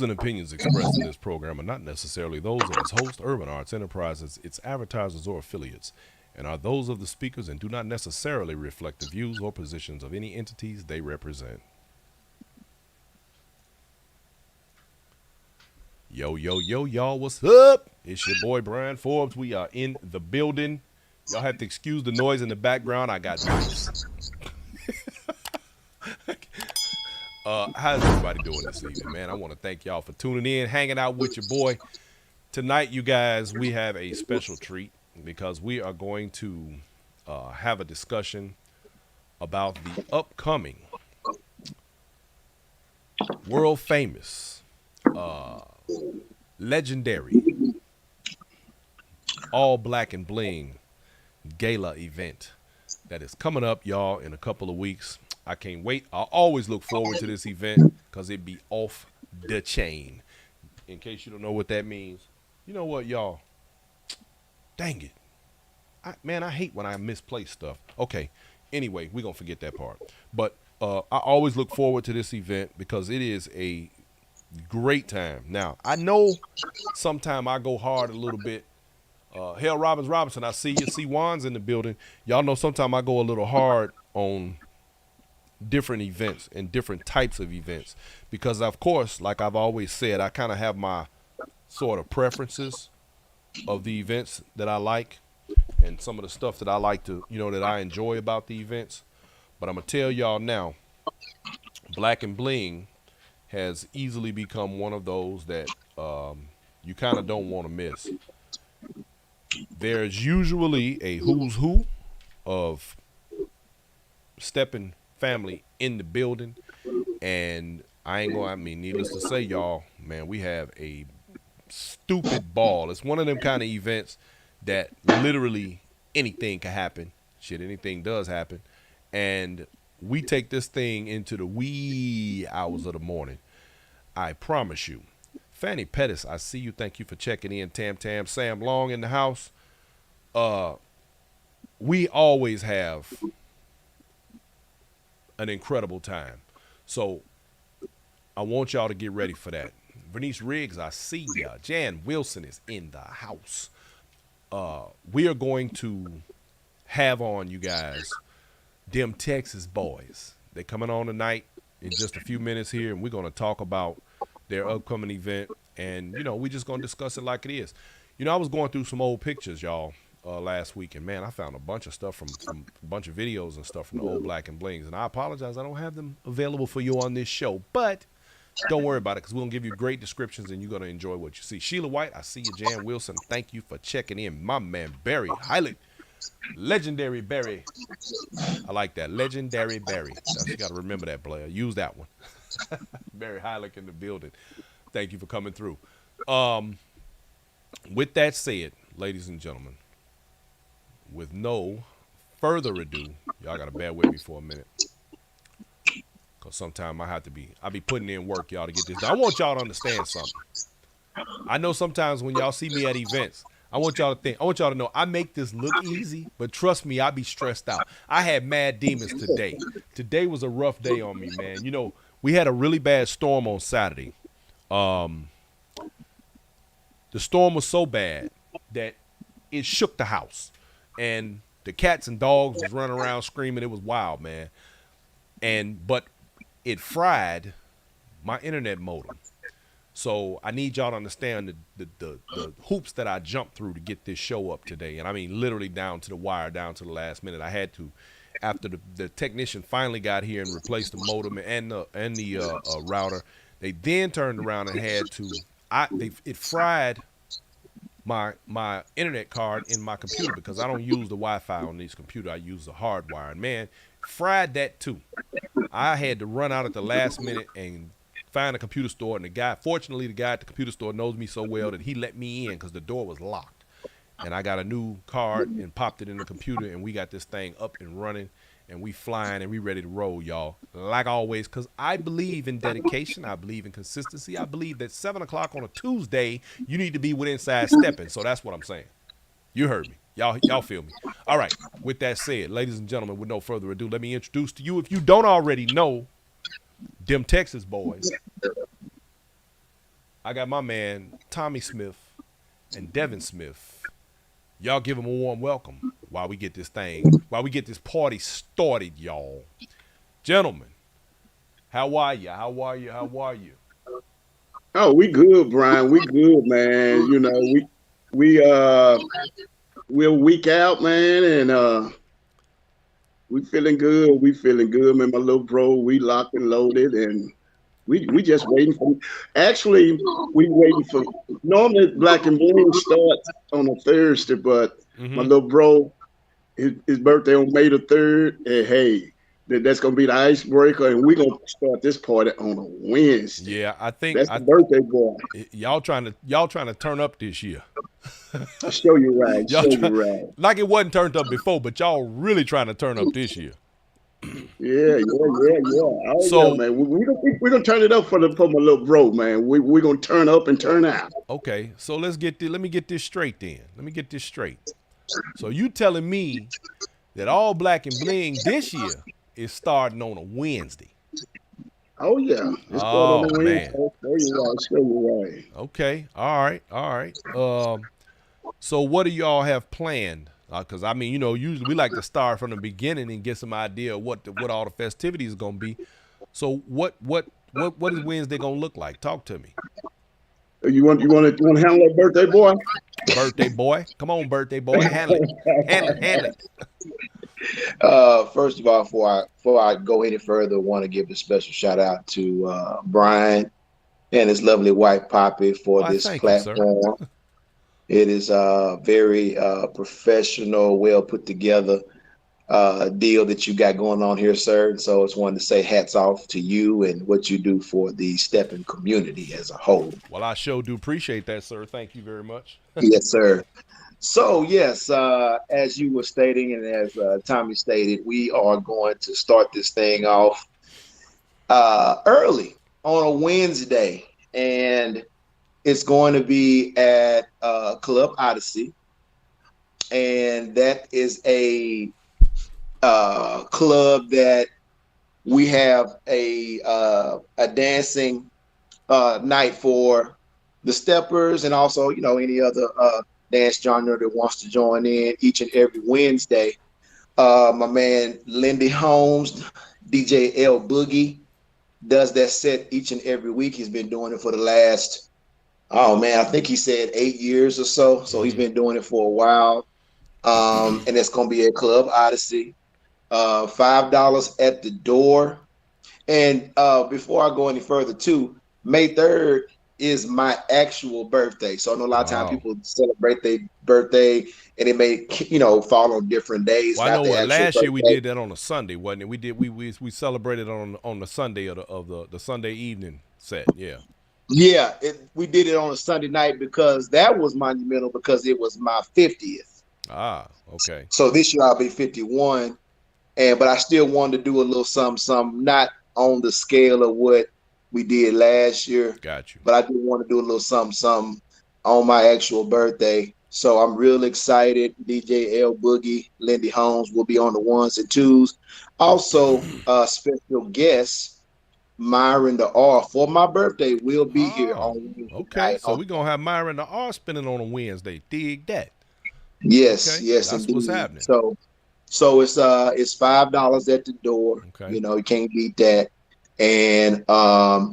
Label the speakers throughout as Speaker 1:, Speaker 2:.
Speaker 1: views and opinions expressed in this program are not necessarily those of its host, Urban Arts Enterprises, its advertisers, or affiliates, and are those of the speakers and do not necessarily reflect the views or positions of any entities they represent. Yo, yo, yo, y'all, what's up? It's your boy, Brian Forbes. We are in the building. Y'all have to excuse the noise in the background. I got this. How's everybody doing this evening, man? I want to thank y'all for tuning in, hanging out with your boy. Tonight, you guys, we have a special treat because we are going to have a discussion about the upcoming world famous, legendary, all black and bling gala event that is coming up, y'all, in a couple of weeks. I can't wait. I always look forward to this event because it be off the chain. In case you don't know what that means, you know what, y'all? Dang it. I hate when I misplace stuff. Okay. Anyway, we're going to forget that part. But I always look forward to this event because it is a great time. Now, I know sometime I go hard a little bit. Hell, Robinson, I see you. See Juan's in the building. Y'all know sometime I go a little hard on different events and different types of events because, of course, like I've always said, I kind of have my sort of preferences of the events that I like and some of the stuff that I like to, that I enjoy about the events. But I'm going to tell y'all now, Black and Bling has easily become one of those that you kind of don't want to miss. There's usually a who's who of Steppin family in the building, and needless to say, y'all, man, we have a stupid ball. It's one of them kind of events that literally anything can happen. Shit, anything does happen, and we take this thing into the wee hours of the morning. I promise you. Fanny Pettis, I see you. Thank you for checking in. Tam Sam Long in the house. We always have an incredible time. So I want y'all to get ready for that. Vernice Riggs, I see ya. Jan Wilson is in the house. We are going to have on, you guys, them Texas boys. They're coming on tonight in just a few minutes here, and we're going to talk about their upcoming event. And, we just going to discuss it like it is. I was going through some old pictures, y'all, last week, and man, I found a bunch of stuff from a bunch of videos and stuff from the old Black and Blings, and I apologize, I don't have them available for you on this show, but don't worry about it because we're gonna give you great descriptions and you're gonna enjoy what you see. Sheila White, I see you. Jan Wilson, thank you for checking in. My man Barry Heilig, legendary Barry, I like that, legendary Barry. You got to remember that, player. Use that one. Barry Heilig in the building. Thank you for coming through. With that said, ladies and gentlemen, with no further ado, y'all got to bear with me for a minute. Because sometimes I be putting in work, y'all, to get this done. I want y'all to understand something. I know sometimes when y'all see me at events, I want y'all to know I make this look easy, but trust me, I be stressed out. I had mad demons today. Today was a rough day on me, man. We had a really bad storm on Saturday. The storm was so bad that it shook the house. And the cats and dogs was running around screaming. It was wild, man. But it fried my internet modem. So I need y'all to understand the hoops that I jumped through to get this show up today. And I mean, literally down to the wire, down to the last minute. I had to, after the technician finally got here and replaced the modem and the router, they then turned around and had to, it fried my internet card in my computer because I don't use the Wi-Fi on this computer. I use the hard wire. And man, fried that too. I had to run out at the last minute and find a computer store. And fortunately, the guy at the computer store knows me so well that he let me in because the door was locked. And I got a new card and popped it in the computer, and we got this thing up and running. And we flying and we ready to roll, y'all. Like always, because I believe in dedication. I believe in consistency. I believe that 7 o'clock on a Tuesday, you need to be with Inside Steppin. So that's what I'm saying. You heard me. Y'all feel me. All right. With that said, ladies and gentlemen, with no further ado, let me introduce to you, if you don't already know, them Texas boys. I got my man Tommie Smith and Devin Smith. Y'all give them a warm welcome while we get this party started, y'all. Gentlemen, how are you? How are you? How are you?
Speaker 2: Oh, we good, Brian. We good, man. You know, we we're a week out, man, and we feeling good. We feeling good, man. My little bro, we locked and loaded, and we just waiting for. Actually, we waiting for. Normally, Black and Bling starts on a Thursday, but my
Speaker 1: Mm-hmm.
Speaker 2: little bro, his birthday on May 3rd, and hey, that's gonna be the icebreaker, and we're gonna start this party on a Wednesday.
Speaker 1: Yeah, I think
Speaker 2: That's the birthday boy.
Speaker 1: y'all trying to turn up this year.
Speaker 2: Show you right.
Speaker 1: Y'all
Speaker 2: Show
Speaker 1: try
Speaker 2: you right.
Speaker 1: like it wasn't turned up before, but y'all really trying to turn up this year.
Speaker 2: Yeah. Oh yeah,
Speaker 1: So
Speaker 2: man. We gonna turn it up for my little bro, man. We gonna turn up and turn out.
Speaker 1: okay, so let me get this straight then. Let me get this straight. So you telling me that all Black and Bling this year is starting on a Wednesday?
Speaker 2: Oh yeah. It's starting on
Speaker 1: Oh
Speaker 2: the
Speaker 1: man.
Speaker 2: Wednesday. Show you right. Show you right.
Speaker 1: Okay. All right. All right. So what do y'all have planned? Because I mean, usually we like to start from the beginning and get some idea of what all the festivities is gonna be. So what is Wednesday gonna look like? Talk to me,
Speaker 2: You want to handle that birthday boy?
Speaker 1: birthday boy. Come on, birthday boy, handle it, handle it, handle it.
Speaker 3: First of all, before I go any further, I want to give a special shout out to Brian and his lovely wife Poppy for
Speaker 1: Why,
Speaker 3: this
Speaker 1: thank you, sir.
Speaker 3: platform. It is a very professional, well put together deal that you got going on here, sir. So I just wanted to say hats off to you and what you do for the stepping community as a whole.
Speaker 1: Well, I sure do appreciate that, sir. Thank you very much.
Speaker 3: Yes, sir. So yes, as you were stating and as Tommy stated, we are going to start this thing off early on a Wednesday, and it's going to be at Club Odyssey, and that is a club that we have a dancing night for the steppers, and also any other dance genre that wants to join in each and every Wednesday. My man Lindy Holmes, DJ L Boogie, does that set each and every week. He's been doing it for the last, oh man, I think he said 8 years or so. So he's
Speaker 1: Mm-hmm.
Speaker 3: been doing it for a while. And it's gonna be at Club Odyssey. $5 at the door. And before I go any further, too, May 3rd is my actual birthday. So I know a lot of times
Speaker 1: Oh.
Speaker 3: people celebrate their birthday and it may, fall on different days,
Speaker 1: Well, I
Speaker 3: not
Speaker 1: know
Speaker 3: the
Speaker 1: what
Speaker 3: actual
Speaker 1: last year we
Speaker 3: birthday.
Speaker 1: did that on a Sunday, wasn't it? We celebrated on the Sunday of the Sunday evening set. Yeah.
Speaker 3: Yeah, we did it on a Sunday night because that was monumental because it was my 50th.
Speaker 1: Ah. Okay.
Speaker 3: So this year I'll be 51. But I still wanted to do a little something, not on the scale of what we did last year,
Speaker 1: Got you.
Speaker 3: but I do want to do a little something on my actual birthday. So I'm real excited. DJ L Boogie, Lindy Holmes will be on the ones and twos. Also, special guest Myron the R for my birthday will be here
Speaker 1: Oh.
Speaker 3: on Wednesday
Speaker 1: Okay.
Speaker 3: night.
Speaker 1: So we're gonna have Myra and the R spinning on a Wednesday. Dig that.
Speaker 3: Yes,
Speaker 1: Okay.
Speaker 3: yes,
Speaker 1: That's what's
Speaker 3: indeed.
Speaker 1: happening.
Speaker 3: So it's $5 at the door.
Speaker 1: Okay.
Speaker 3: You can't beat that. And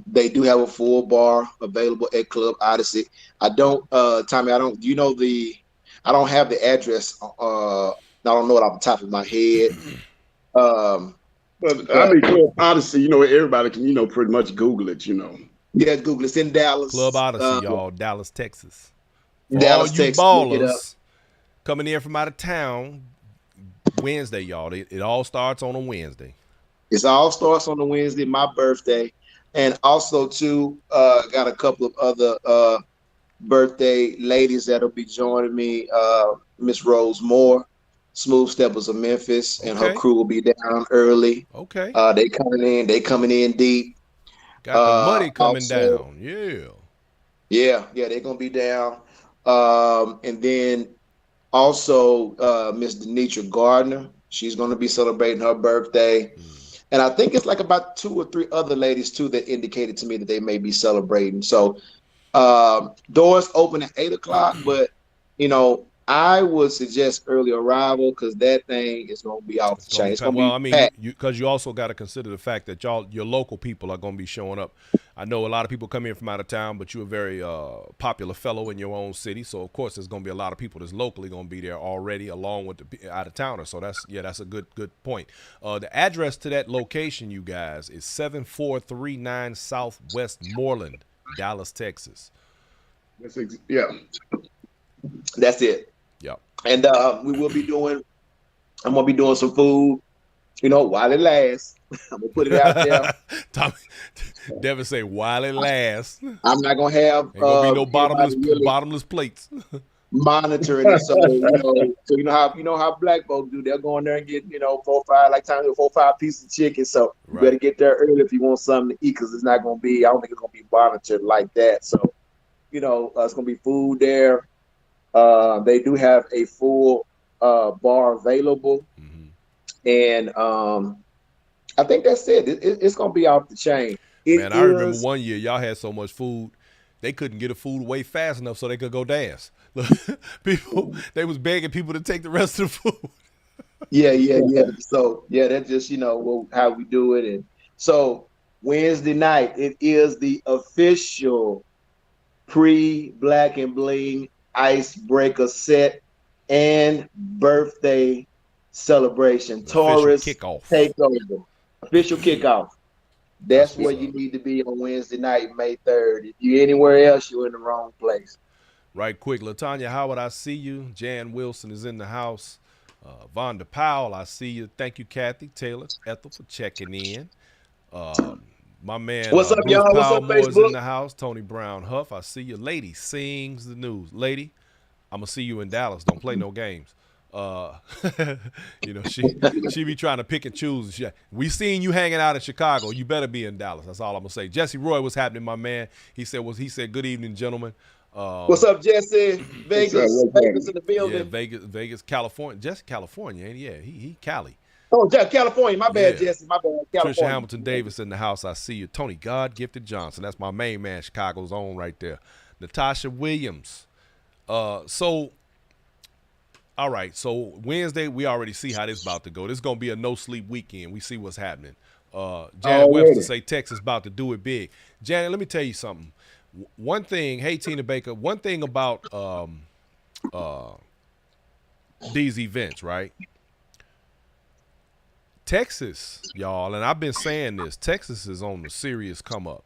Speaker 3: they do have a full bar available at Club Odyssey. I don't, Tommy. I don't. I don't have the address. I don't know it off the top of my head. Um,
Speaker 2: But I
Speaker 3: but
Speaker 2: mean, Club Odyssey. Everybody can pretty much Google it.
Speaker 3: yeah, Google. It's in
Speaker 1: Club
Speaker 3: Dallas,
Speaker 1: Odyssey, y'all, Dallas, Texas. For all
Speaker 3: Dallas,
Speaker 1: you
Speaker 3: Texas. Look it up.
Speaker 1: ballers coming in from out of town, Wednesday, y'all. It all starts on a Wednesday.
Speaker 3: It's all starts on the Wednesday, my birthday, and also too got a couple of other birthday ladies that'll be joining me. Miss Rose Moore, Smooth Steppers of Memphis, and her
Speaker 1: Okay.
Speaker 3: crew will be down early.
Speaker 1: Okay.
Speaker 3: They coming in deep.
Speaker 1: Got the money coming
Speaker 3: Also,
Speaker 1: down. Yeah.
Speaker 3: yeah, they're gonna be down. And then also Miss Denitra Gardner, she's gonna be celebrating her birthday. And I think it's like about two or three other ladies too that indicated to me that they may be celebrating. So Doors open at 8 o'clock, but I would suggest early arrival because that thing is gonna be off
Speaker 1: It's
Speaker 3: the
Speaker 1: gonna
Speaker 3: chain.
Speaker 1: be
Speaker 3: It's
Speaker 1: packed.
Speaker 3: gonna
Speaker 1: Well,
Speaker 3: be
Speaker 1: I mean,
Speaker 3: packed.
Speaker 1: because you also got to consider the fact that your local people are gonna be showing up. I know a lot of people come in from out of town, but you're a very popular fellow in your own city, so of course there's gonna be a lot of people that's locally gonna be there already, along with the out of towners. So that's a good point. The address to that location, you guys, is 7439 Southwest Moreland, Dallas, Texas.
Speaker 2: Yeah.
Speaker 3: That's it.
Speaker 1: Yep.
Speaker 3: And we will be doing. I'm gonna be doing some food. While it lasts. I'm gonna put it out there.
Speaker 1: Tommie, Devin say while it lasts.
Speaker 3: I'm not gonna have
Speaker 1: Ain't gonna be no
Speaker 3: really
Speaker 1: bottomless plates.
Speaker 3: monitoring it. So how black folks do. They'll go in there and get 4-5 like time 4-5 pieces of chicken. So you better get there early if you want something to eat because it's not gonna be. I don't think it's gonna be monitored like that. So it's gonna be food there. They do have a full bar available, and I think that's it. It's gonna be off the chain.
Speaker 1: I remember one year y'all had so much food, they couldn't get the food away fast enough so they could go dance. People, they was begging people to take the rest of the food.
Speaker 3: Yeah. So that's just how we do it. And so Wednesday night, it is the official pre-Black and Bling icebreaker set and birthday celebration. Taurus takeover. Official kickoff. That's where you need to be on Wednesday night, May 3rd. If you're anywhere else, you're in the wrong place.
Speaker 1: Right quick. LaTanya Howard, I see you. Jan Wilson is in the house. Vonda Powell, I see you. Thank you, Kathy Taylor Ethel, for checking in. My man,
Speaker 3: what's up,
Speaker 1: Bruce
Speaker 3: y'all? What's up,
Speaker 1: Powell is
Speaker 3: Facebook?
Speaker 1: in the house. Tony Brown Huff, I see you. Lady sings the news. Lady, I'm gonna see you in Dallas. Don't play no games. She be trying to pick and choose. We seen you hanging out in Chicago. You better be in Dallas. That's all I'm gonna say. Jesse Roy, what's happening, my man? He said, good evening, gentlemen.
Speaker 3: What's up, Jesse? Vegas in the building.
Speaker 1: Yeah, Vegas, California. Jesse, California, ain't he? Yeah, he Cali.
Speaker 3: Oh, California. My bad, Jesse. My bad. California.
Speaker 1: Trisha Hamilton Davis in the house. I see you. Tony God Gifted Johnson. That's my main man, Chicago's own right there. Natasha Williams. All right, so Wednesday, we already see how this is about to go. This is going to be a no-sleep weekend. We see what's happening. Janet Webster say Texas about to do it big. Janet, let me tell you something. One thing, hey, Tina Baker, one thing about these events, right? Texas, y'all, and I've been saying this, Texas is on the serious come up.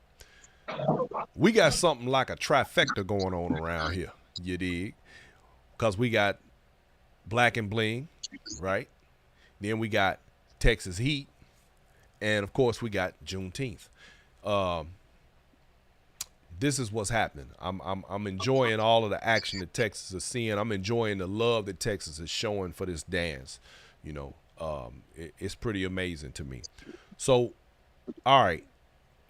Speaker 1: We got something like a trifecta going on around here, you dig? Because we got Black and Bling, right? Then we got Texas Heat, and of course we got Juneteenth. This is what's happening. I'm enjoying all of the action that Texas is seeing. I'm enjoying the love that Texas is showing for this dance. It's pretty amazing to me. So, all right.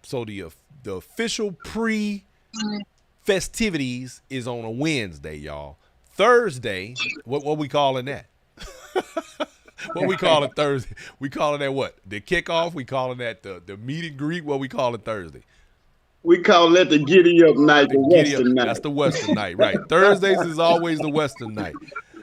Speaker 1: So the official pre-festivities is on a Wednesday, y'all. Thursday, what we calling that? What we calling Thursday? We calling that what? The kickoff? We calling that the meet and greet? What we calling Thursday?
Speaker 2: We call that the giddy up night, the Western night.
Speaker 1: That's the Western night, right? Thursdays is always the Western night.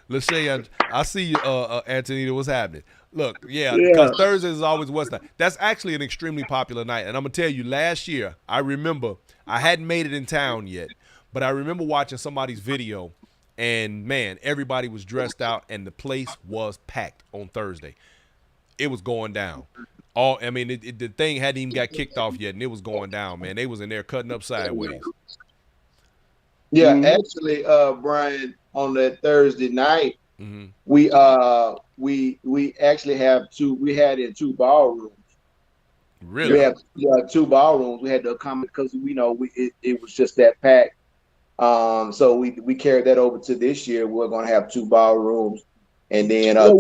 Speaker 1: Lachey, I see you, Antonita. What's happening? Look, because Thursdays is always Western night. That's actually an extremely popular night. And I'm going to tell you, last year, I remember, I hadn't made it in town yet, but I remember watching somebody's video, and, man, everybody was dressed out, and the place was packed on Thursday. It was going down. The thing hadn't even got kicked off yet, and it was going down, man. They was in there cutting up sideways.
Speaker 3: Yeah, actually, Brian, on that Thursday night, we actually have we had in 2 ballrooms.
Speaker 1: Really?
Speaker 3: We have 2 ballrooms. We had to accommodate because it was just that packed. So we carried that over to this year. We're gonna have 2 ballrooms. And then
Speaker 2: we're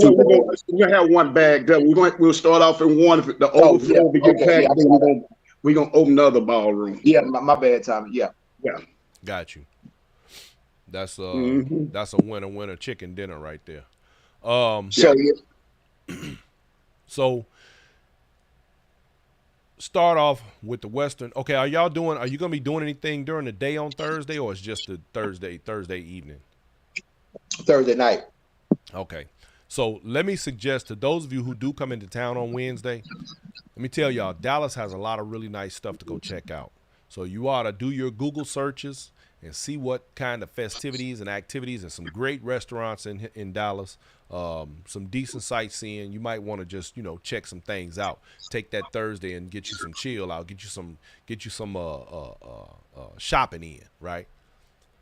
Speaker 2: gonna have one bagged up. We'll start off in one. If the overflow we get packed, then we're gonna open another ballroom.
Speaker 3: Yeah, my bad, Tommie. Yeah.
Speaker 1: Got you. That's that's a winner chicken dinner right there. So start off with the Western. Okay, are you going to be doing anything during the day on Thursday, or it's just the Thursday evening?
Speaker 3: Thursday night.
Speaker 1: Okay. So let me suggest to those of you who do come into town on Wednesday, let me tell y'all, Dallas has a lot of really nice stuff to go check out. So you ought to do your Google searches and see what kind of festivities and activities and some great restaurants in Dallas, some decent sightseeing. You might want to just, check some things out. Take that Thursday and get you some chill out, get you some shopping in, right?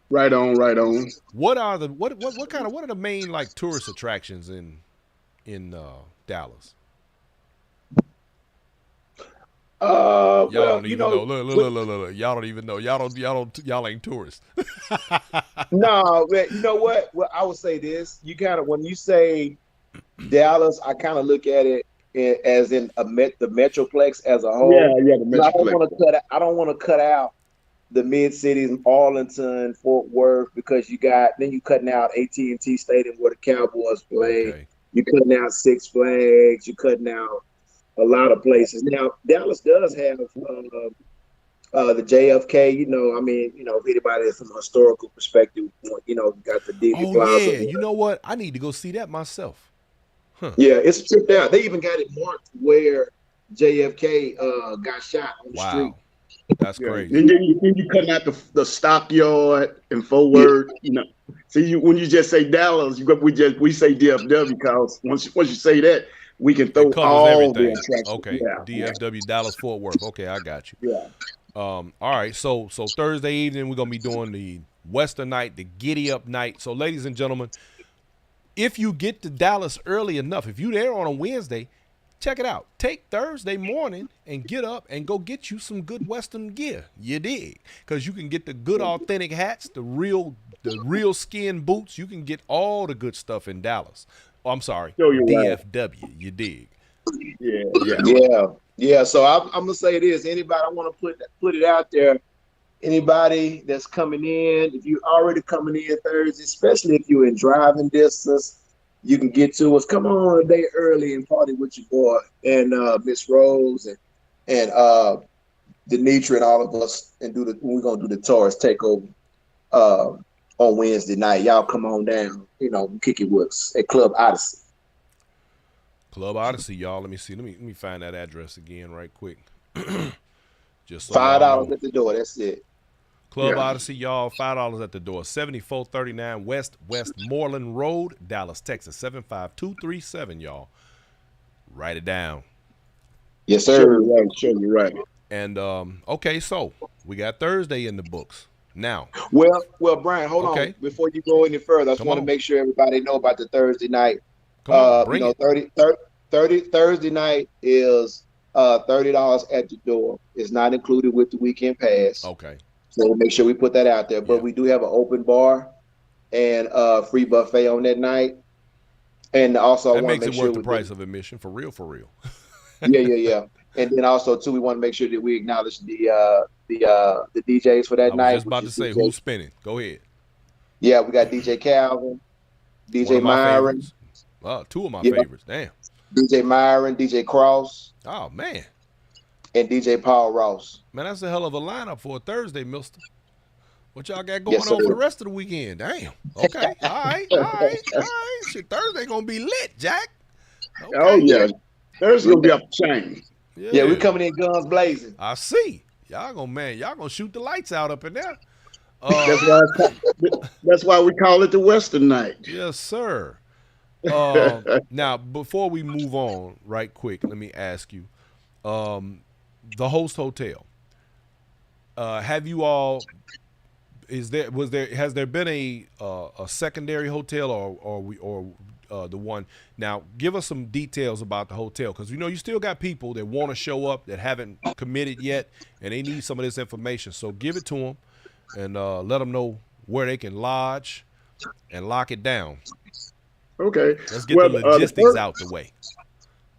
Speaker 2: Right on.
Speaker 1: What are the main like tourist attractions in Dallas? Y'all don't even know. Look. Y'all don't even know. Y'all ain't tourists.
Speaker 3: No, you know what? Well, I would say this. You kind of, when you say Dallas, I kind of look at it as in the Metroplex as a whole.
Speaker 2: Yeah, the Metroplex.
Speaker 3: I don't want to cut out the mid cities, Arlington, Fort Worth, because you cutting out AT&T Stadium where the Cowboys play.
Speaker 1: Okay.
Speaker 3: You're cutting out Six Flags. You're cutting out a lot of places. Now, Dallas does have the JFK. If anybody from a historical perspective, got the Dealey Plaza.
Speaker 1: Yeah, you know what? I need to go see that myself. Huh.
Speaker 3: Yeah, it's a trip down. They even got it marked where JFK got shot on the street.
Speaker 1: That's crazy.
Speaker 2: And then you cutting out the stockyard and Fort Worth. See, when you just say Dallas, we say DFW because once you say that, we can throw all
Speaker 1: everything.
Speaker 2: The attractions.
Speaker 1: Okay, yeah. DFW, Dallas, Fort Worth. Okay, I got you.
Speaker 3: Yeah.
Speaker 1: All right. So Thursday evening we're gonna be doing the Western night, the Giddy Up night. So, ladies and gentlemen, if you get to Dallas early enough, if you're there on a Wednesday, check it out. Take Thursday morning and get up and go get you some good Western gear. You dig? Because you can get the good authentic hats, the real skin boots. You can get all the good stuff in Dallas. Oh, I'm sorry, DFW. Right. You dig?
Speaker 3: Yeah. So I'm gonna say this. Anybody, I want to put it out there. Anybody that's coming in, if you're already coming in Thursday, especially if you're in driving distance, you can get to us. Come on a day early and party with your boy and Miss Rose and Denitra and all of us, and we're gonna do the tourist takeover on Wednesday night. Y'all come on down, kick it with us at Club Odyssey.
Speaker 1: Club Odyssey, y'all. Let me see. Let me find that address again right quick. Just so
Speaker 3: $5 at the door. That's it.
Speaker 1: Club Odyssey, y'all. $5 at the door. 7439 West Westmoreland Road, Dallas, Texas. 75237, y'all. Write it down.
Speaker 3: Yes, sir.
Speaker 2: Sure, you're right.
Speaker 1: And okay, so we got Thursday in the books now.
Speaker 3: Well, Brian, hold on. Before you go any further, I just want to make sure everybody know about the Thursday night.
Speaker 1: Bring it.
Speaker 3: Thursday night is $30 at the door. It's not included with the weekend pass.
Speaker 1: Okay.
Speaker 3: So we'll make sure we put that out there. But we do have an open bar and free buffet on that night. And also,
Speaker 1: that makes it worth the price of admission for real.
Speaker 3: Yeah. And then also too, we want to make sure that we acknowledge the DJs for that night.
Speaker 1: I was just about to say, who's spinning? Go ahead.
Speaker 3: Yeah, we got DJ Calvin, DJ Myron.
Speaker 1: Two of my favorites. Damn.
Speaker 3: DJ Myron, DJ Cross.
Speaker 1: Oh, man.
Speaker 3: And DJ Paul Ross.
Speaker 1: Man, that's a hell of a lineup for a Thursday, mister. What y'all got going on for the rest of the weekend? Damn. Okay. All right. Shit, Thursday gonna be lit, Jack. Okay.
Speaker 2: Oh, yeah. Thursday gonna be up the chain.
Speaker 3: Yeah, we coming in guns blazing.
Speaker 1: I see. Y'all gonna shoot the lights out up in there.
Speaker 2: That's why we call it the Western night.
Speaker 1: Yes, sir. Now, before we move on, right quick, let me ask you, the host hotel. Have you all? Has there been a secondary hotel or the one? Now, give us some details about the hotel, because you still got people that want to show up that haven't committed yet, and they need some of this information. So give it to them and let them know where they can lodge and lock it down.
Speaker 2: Okay.
Speaker 1: Let's get the logistics out the way.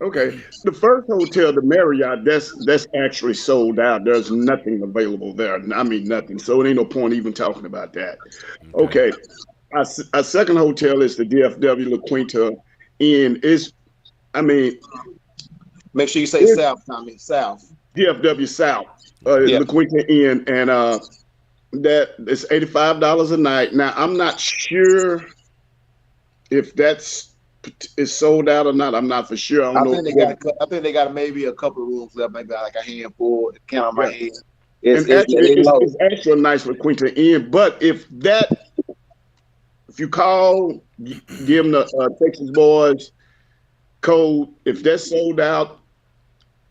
Speaker 2: Okay. The first hotel, the Marriott, that's actually sold out. There's nothing available there. I mean, nothing. So it ain't no point even talking about that. Okay. Our second hotel is the DFW La Quinta Inn. Make
Speaker 3: sure you say South, Tommie. South.
Speaker 2: DFW South,
Speaker 3: Yeah.
Speaker 2: La Quinta Inn, and that it's $85 a night. Now I'm not sure if that's is sold out or not. I'm not for sure. I don't
Speaker 3: I
Speaker 2: know.
Speaker 3: think they got. I think they got maybe a couple of rooms left, maybe like a handful. Count on my
Speaker 2: Yeah,
Speaker 3: head. It's
Speaker 2: and actually,
Speaker 3: it's low.
Speaker 2: it's actually a nice La Quinta Inn. But if you call, give them the Texas Boys code. If that's sold out,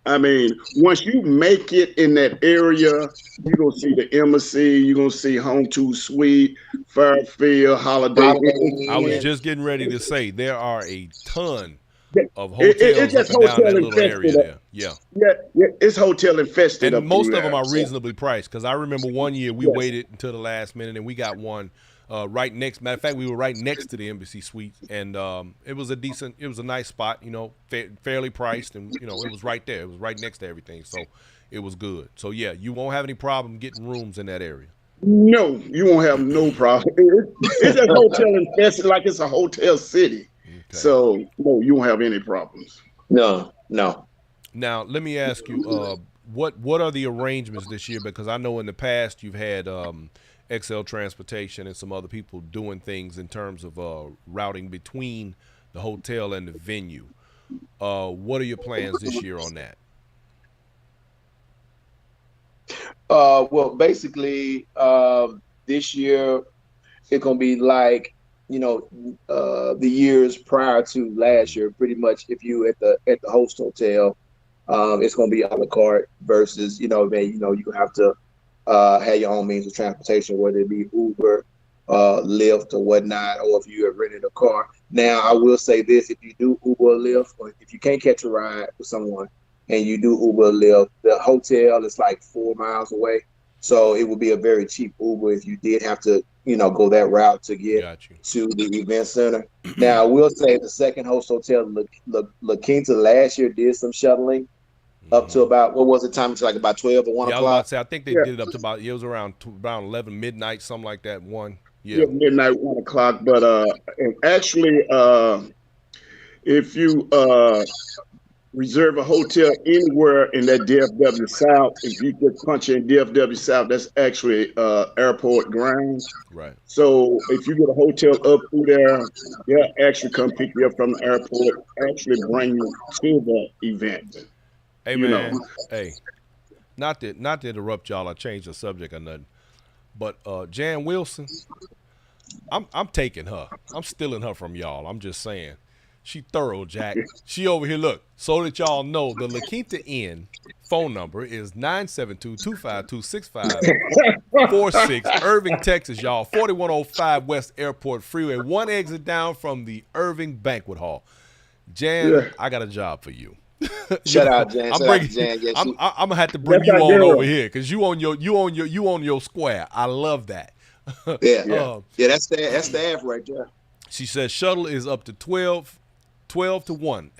Speaker 2: I mean, once you make it in that area, you're gonna see the Embassy, you're gonna see Home to Suite, Fairfield, Holiday Inn.
Speaker 1: I was just getting ready to say there are a ton of
Speaker 2: It's
Speaker 1: hotels up
Speaker 2: just
Speaker 1: and down
Speaker 2: hotel
Speaker 1: that little
Speaker 2: infested.
Speaker 1: area there. Yeah.
Speaker 2: Yeah, it's hotel infested
Speaker 1: And
Speaker 2: up
Speaker 1: most
Speaker 2: through
Speaker 1: of them
Speaker 2: there.
Speaker 1: are reasonably priced because I remember one year we waited until the last minute and we got one right next. Matter of fact, we were right next to the Embassy Suites, and it was a nice spot, fairly priced, and it was right there. It was right next to everything, so it was good. So yeah, you won't have any problem getting rooms in that area.
Speaker 2: No, you won't have no problem. It's a hotel infested, like it's a hotel city.
Speaker 1: Okay.
Speaker 2: So no, you won't have any problems.
Speaker 3: No.
Speaker 1: Now let me ask you, what are the arrangements this year? Because I know in the past you've had XL Transportation and some other people doing things in terms of routing between the hotel and the venue. What are your plans this year on that?
Speaker 3: Well, basically, this year it's gonna be like the years prior to last year. Pretty much, if you at the host hotel, it's gonna be a la carte versus you have to have your own means of transportation, whether it be Uber, Lyft, or whatnot, or if you have rented a car. Now, I will say this: if you do Uber or Lyft, or if you can't catch a ride with someone and you do Uber or Lyft, the hotel is like 4 miles away. So it would be a very cheap Uber if you did have to, go that route to get to the event center. Now, I will say the second host hotel, La Quinta, last year did some shuttling up to about, what was the time? It's like about 12 or 1 o'clock.
Speaker 1: I was about to say, I think they did it up to it was around 11 midnight, something like that.
Speaker 2: Yeah, midnight, 1 o'clock. But and actually, if you reserve a hotel anywhere in that DFW South, if you just punch in DFW South, that's actually airport grounds.
Speaker 1: Right. So
Speaker 2: if you get a hotel up through there, they'll actually come pick you up from the airport, actually bring you to the event.
Speaker 1: Hey man, hey, not to interrupt y'all, I changed the subject or nothing, but Jan Wilson, I'm taking her. I'm stealing her from y'all. I'm just saying. She thorough, Jack. She over here, look, so that y'all know the La Quinta Inn phone number is 972-252-6546, Irving, Texas, y'all. 4105 West Airport Freeway, one exit down from the Irving Banquet Hall. Jan, I got a job for you.
Speaker 3: Shout out, Jan.
Speaker 1: I'm gonna have to bring you on over here because you on your square. I love that.
Speaker 3: That's staff right there.
Speaker 1: She says shuttle is up to 12 to 1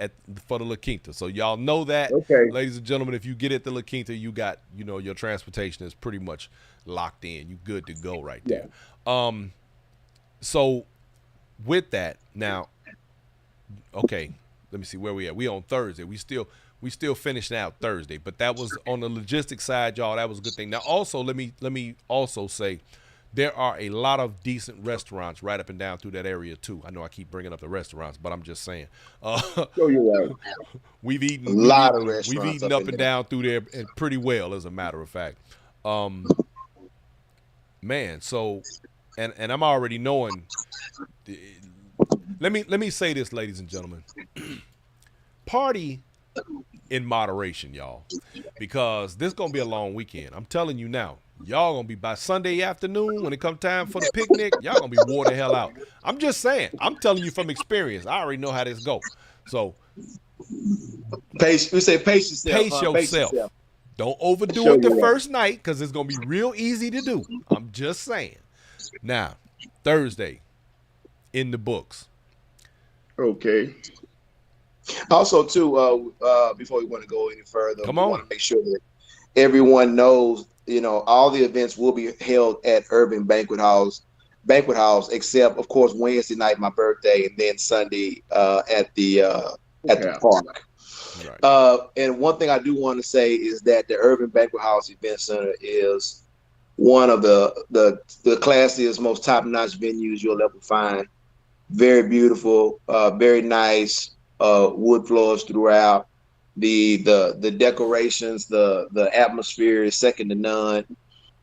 Speaker 1: for the La Quinta. So y'all know that, ladies and gentlemen. If you get at the La Quinta, you got your transportation is pretty much locked in. You good to go right there. So with that now, okay. Let me see where we at. We on Thursday. We still finishing out Thursday, but that was on the logistics side, y'all. That was a good thing. Now, also let me also say there are a lot of decent restaurants right up and down through that area too. I know I keep bringing up the restaurants, but I'm just saying. We've eaten
Speaker 3: a lot of restaurants.
Speaker 1: We've eaten up and down through there and pretty well, as a matter of fact. Man, so and I'm already knowing. Let me say this, ladies and gentlemen. Party in moderation, y'all, because this is gonna be a long weekend. I'm telling you now. Y'all gonna be by Sunday afternoon when it comes time for the picnic. Y'all gonna be wore the hell out. I'm just saying. I'm telling you from experience. I already know how this go. So
Speaker 3: pace yourself.
Speaker 1: Pace yourself. Don't overdo it the first night because it's gonna be real easy to do. I'm just saying. Now, Thursday in the books.
Speaker 2: Okay.
Speaker 3: Also, too, before we want to go any further, we want to make sure that everyone knows, all the events will be held at Urban Banquet Halls, except, of course, Wednesday night, my birthday, and then Sunday at the park.
Speaker 1: Right.
Speaker 3: And one thing I do want to say is that the Urban Banquet House Event Center is one of the classiest, most top-notch venues you'll ever find. Very beautiful, very nice, wood floors throughout. The decorations, the atmosphere is second to none.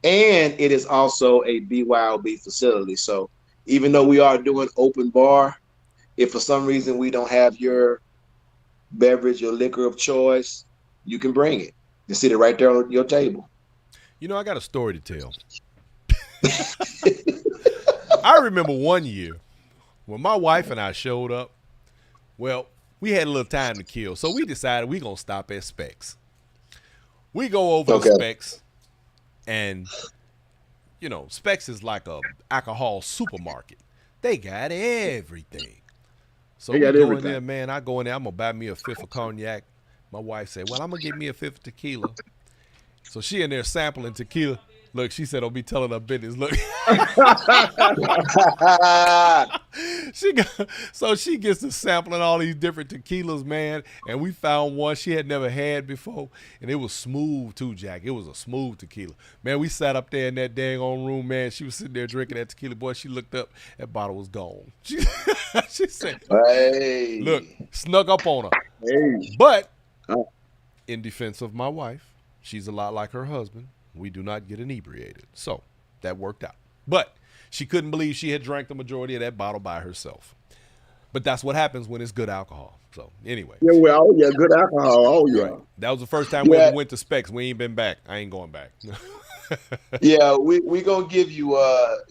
Speaker 3: And it is also a BYOB facility. So even though we are doing open bar, if for some reason we don't have your beverage or liquor of choice, you can bring it. You sit it right there on your table.
Speaker 1: You know, I got a story to tell. I remember one year when my wife and I showed up. Well, we had a little time to kill, so we decided we gonna stop at Specs. We go over to Specs, and you know, Specs is like a alcohol supermarket. They got everything. So we go in there, man. I go in there. I'm gonna buy me a fifth of cognac. My wife said, "Well, I'm gonna get me a fifth of tequila." So she in there sampling tequila. Look, she said, "Don't be telling her business." Look, so she gets to sampling all these different tequilas, man. And we found one she had never had before, and it was smooth too, Jack. It was a smooth tequila, man. We sat up there in that dang on room, man. She was sitting there drinking that tequila. Boy, she looked up, that bottle was gone. She said,
Speaker 3: "Hey,
Speaker 1: look, snuck up on her."
Speaker 2: Hey.
Speaker 1: But in defense of my wife, she's a lot like her husband. We do not get inebriated. So that worked out. But she couldn't believe she had drank the majority of that bottle by herself. But that's what happens when it's good alcohol. So anyway.
Speaker 2: Yeah, well, yeah, good alcohol. Oh, yeah.
Speaker 1: Right. That was the first time we ever went to Specs. We ain't been back. I ain't going back.
Speaker 3: Yeah, we gonna give you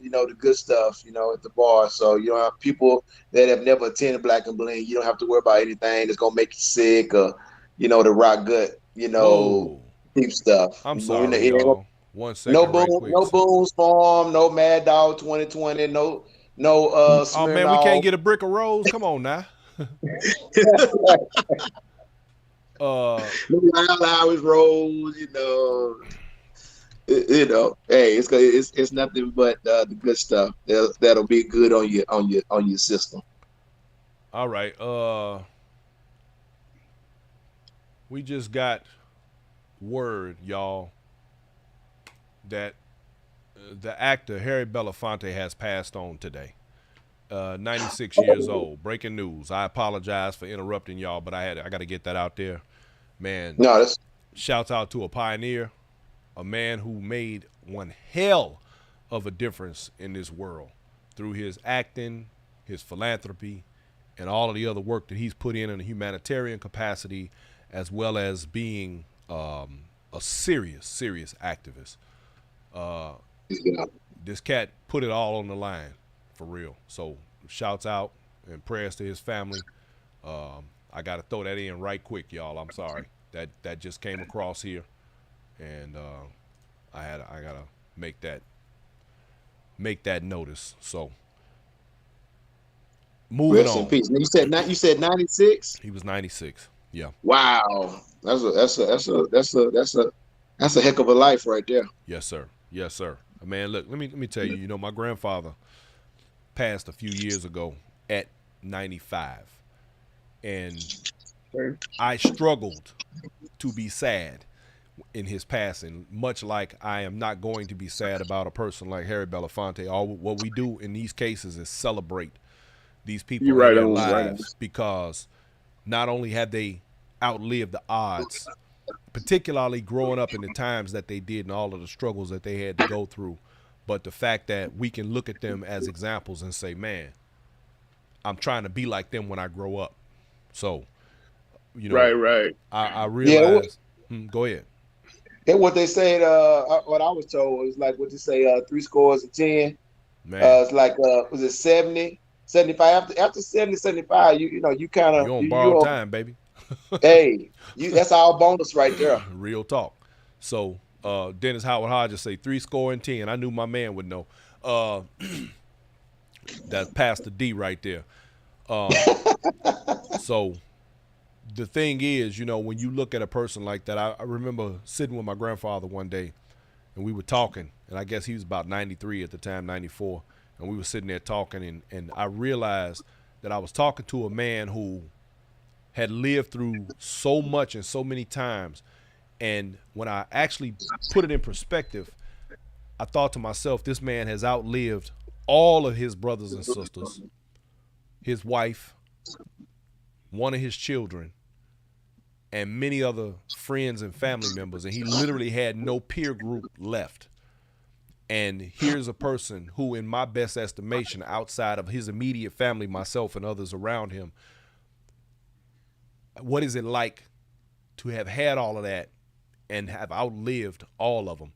Speaker 3: you know, the good stuff, you know, at the bar. So you don't have people that have never attended Black and Bling. You don't have to worry about anything that's gonna make you sick or, you know, the rock gut, you know, cheap stuff.
Speaker 1: I'm sorry, y'all. 1 second,
Speaker 3: no
Speaker 1: right
Speaker 3: boom,
Speaker 1: quick.
Speaker 3: no Boone's Farm, no Mad Dog 2020, no
Speaker 1: oh man, we can't get a brick of rose. Come on now.
Speaker 3: Wild Hours Rose, you know. You know, hey, it's nothing but the good stuff that'll be good on your system.
Speaker 1: All right, we just got word, y'all, that the actor Harry Belafonte has passed on today. 96 years old. Breaking news. I apologize for interrupting y'all, but I got to get that out there, man.
Speaker 3: No,
Speaker 1: shouts out to a pioneer, a man who made one hell of a difference in this world through his acting, his philanthropy, and all of the other work that he's put in a humanitarian capacity, as well as being a serious activist. This cat put it all on the line, for real. So shouts out and prayers to his family. I got to throw that in right quick, y'all. I'm sorry. That just came across here. And I gotta make that notice. So moving on.
Speaker 3: Rest in peace. You said 96.
Speaker 1: He was 96. Yeah.
Speaker 3: Wow, that's a heck of a life right there.
Speaker 1: Yes, sir. Yes, sir. Man, look, let me tell you. You know, my grandfather passed a few years ago at 95, and I struggled to be sad in his passing, much like I am not going to be sad about a person like Harry Belafonte. All what we do in these cases is celebrate these people in their lives, because not only have they outlived the odds, particularly growing up in the times that they did and all of the struggles that they had to go through, but the fact that we can look at them as examples and say, man, I'm trying to be like them when I grow up. So, you know,
Speaker 2: right.
Speaker 1: I realize. Go ahead.
Speaker 3: And what they said, what I was told was like what they say, 3 scores and 10.
Speaker 1: Man.
Speaker 3: It's like was it 70, 75? After 70, 75, you know, you kind of
Speaker 1: you on borrowed time, baby.
Speaker 3: Hey, that's our bonus right there.
Speaker 1: Real talk. So Dennis Howard Hodges say 3 score and 10. I knew my man would know. That's Pastor D right there. So the thing is, you know, when you look at a person like that, I remember sitting with my grandfather one day, and we were talking, and I guess he was about 93 at the time, 94, and we were sitting there talking, and I realized that I was talking to a man who had lived through so much and so many times. And when I actually put it in perspective, I thought to myself, this man has outlived all of his brothers and sisters, his wife, one of his children, and many other friends and family members. And he literally had no peer group left. And here's a person who, in my best estimation, outside of his immediate family, myself and others around him, what is it like to have had all of that and have outlived all of them?